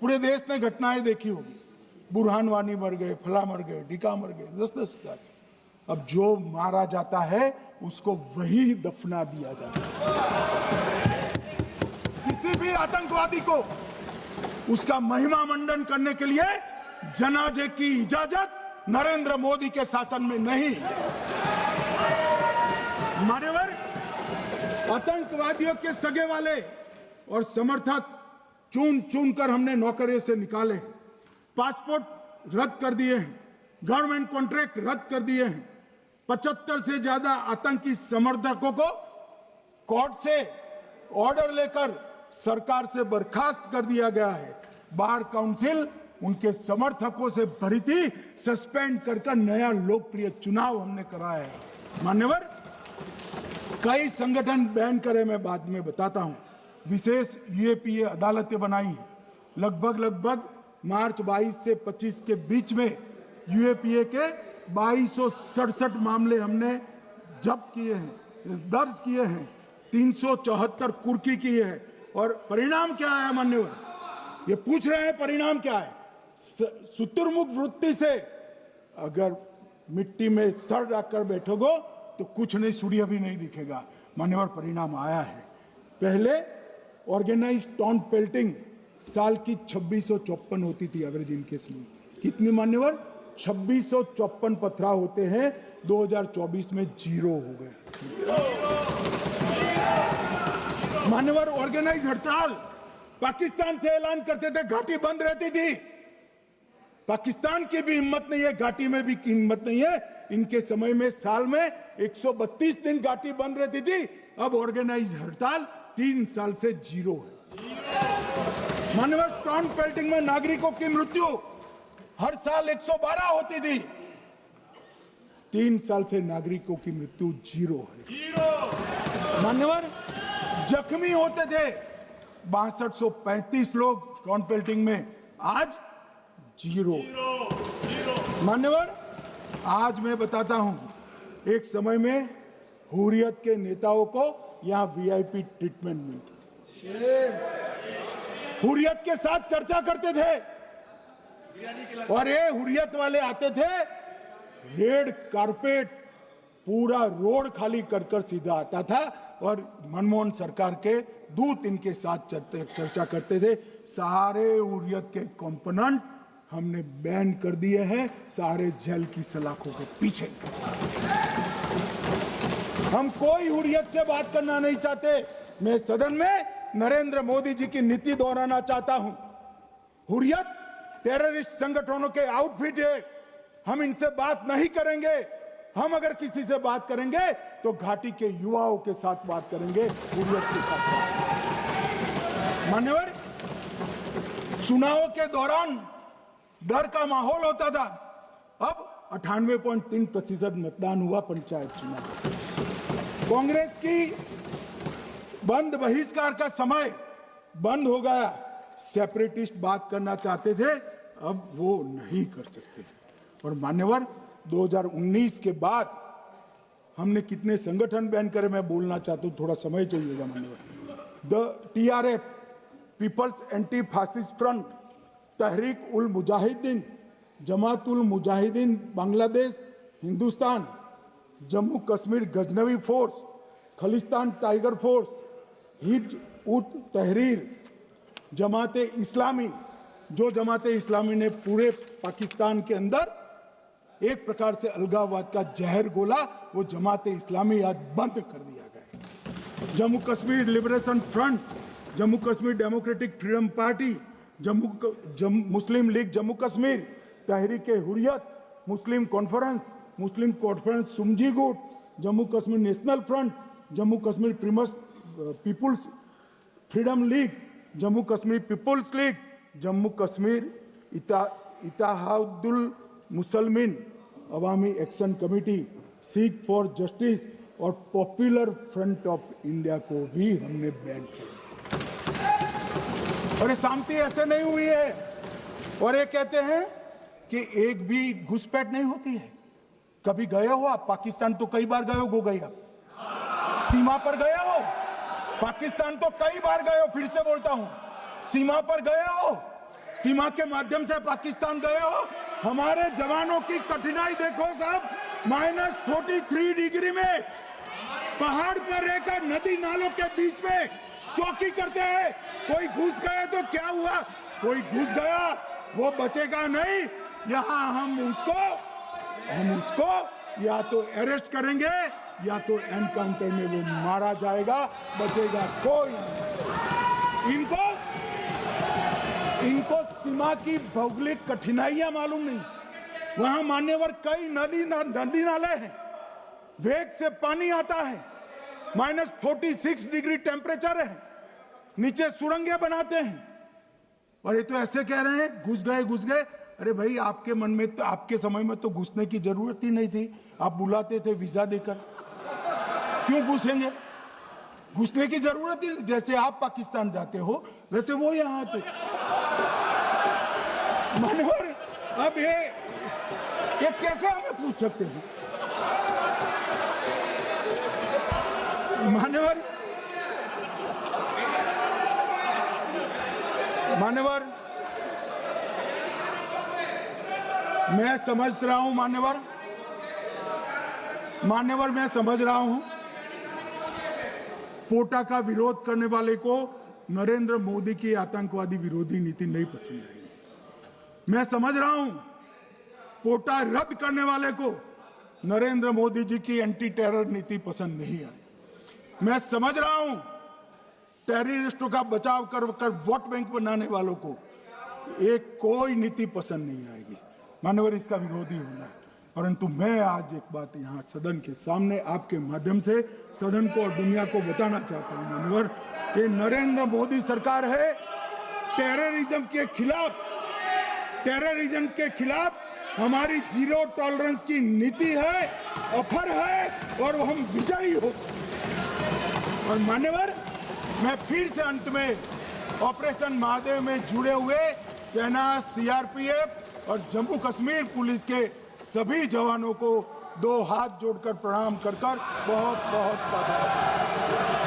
पूरे देश ने घटनाएं देखी होगी, बुरहान वानी मर गए, फला मर गए, ढिका मर गए, 10-10 हजार। अब जो मारा जाता है उसको वही दफना दिया जाता है। किसी भी आतंकवादी को उसका महिमा मंडन करने के लिए जनाजे की इजाजत नरेंद्र मोदी के शासन में नहीं। मान्यवर, आतंकवादियों के सगे वाले और समर्थक चुन चुन कर हमने नौकरियों से निकाले, पासपोर्ट रद्द कर दिए हैं, गवर्नमेंट कॉन्ट्रैक्ट रद्द कर दिए हैं, 75 से ज्यादा आतंकी समर्थकों को कोर्ट से ऑर्डर लेकर सरकार से बर्खास्त कर दिया गया है। बार काउंसिल उनके समर्थकों से भरी थी, सस्पेंड कर नया लोकप्रिय चुनाव हमने कराया है। मान्यवर, कई संगठन बैन करे, मैं बाद में बताता हूं। विशेष यूएपीए अदालतें बनाई हैं, लगभग मार्च 22 से 25 के बीच में यूएपीए के 2267 मामले हमने जब्त किए हैं, दर्ज किए हैं, 374 कुर्की की है। और परिणाम क्या है मान्यवर? ये पूछ रहे हैं परिणाम क्या है? शुतुरमुख वृत्ति से अगर मिट्टी में सर रखकर बैठोगे तो कुछ नहीं, सूर्य भी नहीं दिखेगा। मान्यवर, परिणाम आया है। पहले ऑर्गेनाइज टाउन पेल्टिंग साल की 2654 होती थी एवरेज इनकेस में। कितनी मान्यवर? 2654 पथरा होते हैं, 2024 में 0 हो गए। मान्यवर, ऑर्गेनाइज हड़ताल पाकिस्तान से ऐलान करते थे, घाटी बंद रहती थी। पाकिस्तान की भी हिम्मत नहीं है, घाटी में भी हिम्मत नहीं है। इनके समय में साल में 132 दिन घाटी बंद रहती थी, अब ऑर्गेनाइज हड़ताल 3 साल से 0 है। मान्यवर, टाउन पेल्टिंग में नागरिकों की मृत्यु हर साल 112 होती थी, 3 साल से नागरिकों की मृत्यु 0 है। मान्यवर, जख्मी होते थे 6235 लोग टाउन पेल्टिंग में, आज 0। मान्यवर, आज मैं बताता हूं, एक समय में हुर्रियत के नेताओं को यहां वीआईपी ट्रीटमेंट मिलता, हुर्रियत के साथ चर्चा करते थे, और ये हुर्रियत वाले आते थे, रेड कारपेट पूरा रोड खाली कर सीधा आता था, और मनमोहन सरकार के दूत इनके साथ चर्चा करते थे। सारे हुर्रियत के कंपोनेंट हमने बैन कर दिए हैं, सारे जेल की सलाखों के पीछे। हम कोई हुर्रियत से बात करना नहीं चाहते। मैं सदन में नरेंद्र मोदी जी की नीति दोहराना चाहता हूं। हुर्रियत टेररिस्ट संगठनों के आउटफिट है, हम इनसे बात नहीं करेंगे। हम अगर किसी से बात करेंगे तो घाटी के युवाओं के साथ बात करेंगे, हुर्रियत के साथ। मान्यवर, चुनाव के दौरान डर का माहौल होता था, अब 98.3% मतदान हुआ पंचायत चुनाव। कांग्रेस की बंद बहिष्कार का समय बंद हो गया। सेपरेटिस्ट बात करना चाहते थे, अब वो नहीं कर सकते। और मान्यवर, 2019 के बाद हमने कितने संगठन बैन करे, मैं बोलना चाहता हूं, थोड़ा समय चाहिएगा मान्यवर। The TRF, People's Anti Fascist Front, Tehreek ul Mujahideen, Jamaat ul Mujahideen Bangladesh Hindustan, Jammu Kashmir Ghaznavi Force, Khalistan Tiger Force, Hizb ut Tahrir, जमाते इस्लामी, जो जमाते इस्लामी ने पूरे पाकिस्तान के अंदर एक प्रकार से अलगाववाद का जहर घोला, वो जमाते इस्लामी आज बंद कर दिया गया। Jammu Kashmir liberation front, Jammu Kashmir democratic freedom party, Muslim league Jammu Kashmir, Tehreek Hurriyat, Muslim conference सुमजी गुट, Jammu Kashmir national front, Jammu Kashmir people's freedom league, Jammu Kashmir people's league, Jammu Kashmir Ittehadul Muslimeen Awami action committee, Sikh for justice और पॉपुलर फ्रंट ऑफ इंडिया को भी हमने बैन किया। और ये शांति ऐसे नहीं हुई है। और ये कहते हैं कि एक भी घुसपैठ नहीं होती है। कभी गए हो आप पाकिस्तान? तो कई बार गए हो गई आप सीमा पर गए हो? पाकिस्तान तो कई बार गए हो, फिर से बोलता हूं, सीमा पर गए हो, सीमा के माध्यम से पाकिस्तान गए हो। हमारे जवानों की कठिनाई देखो साहब, -43 डिग्री में पहाड़ पर रहकर नदी नालों के बीच में चौकी करते हैं। कोई घुस गया तो क्या हुआ? कोई घुस गया, वो बचेगा नहीं। यहां हम उसको या तो अरेस्ट करेंगे या तो एनकाउंटर में वो मारा जाएगा, बचेगा कोई नहीं। इनको सीमा की भौगोलिक कठिनाइयां मालूम नहीं। वहां मान्यवर कई नदी नाले हैं, वेग से पानी आता है, -46 डिग्री टेम्परेचर है, नीचे सुरंगें बनाते हैं। और ये तो ऐसे कह रहे हैं घुस गए। अरे भाई, आपके मन में तो, आपके समय में तो घुसने की जरूरत ही नहीं थी। आप बुलाते थे वीजा देकर, क्यों घुसेंगे? घुसने की जरूरत ही, जैसे आप पाकिस्तान जाते हो वैसे वो यहाँ आते। मान्यवर, अब ये कैसे हमें पूछ सकते हैं? मान्यवर, मैं समझ रहा हूं, मान्यवर मैं समझ रहा हूं, पोटा का विरोध करने वाले को नरेंद्र मोदी की आतंकवादी विरोधी नीति नहीं पसंद आई। मैं समझ रहा हूं, पोटा रद्द करने वाले को नरेंद्र मोदी जी की एंटी टेरर नीति पसंद नहीं आई। मैं समझ रहा हूं, टेररिस्टों का बचाव कर वोट बैंक बनाने वालों को एक कोई नीति पसंद नहीं आएगी। मानवर, इसका विरोधी होना है। परंतु मैं आज एक बात यहाँ सदन के सामने आपके माध्यम से सदन को और दुनिया को बताना चाहता हूँ। मानवर, ये नरेंद्र मोदी सरकार है, टेररिज्म के खिलाफ हमारी जीरो टॉलरेंस की नीति है, ऑफर है, और हम विजयी हो। और मान्यवर, मैं फिर से अंत में ऑपरेशन महादेव में जुड़े हुए सेना, CRPF और जम्मू कश्मीर पुलिस के सभी जवानों को 2 हाथ जोड़कर प्रणाम कर बहुत बहुत धन्यवाद।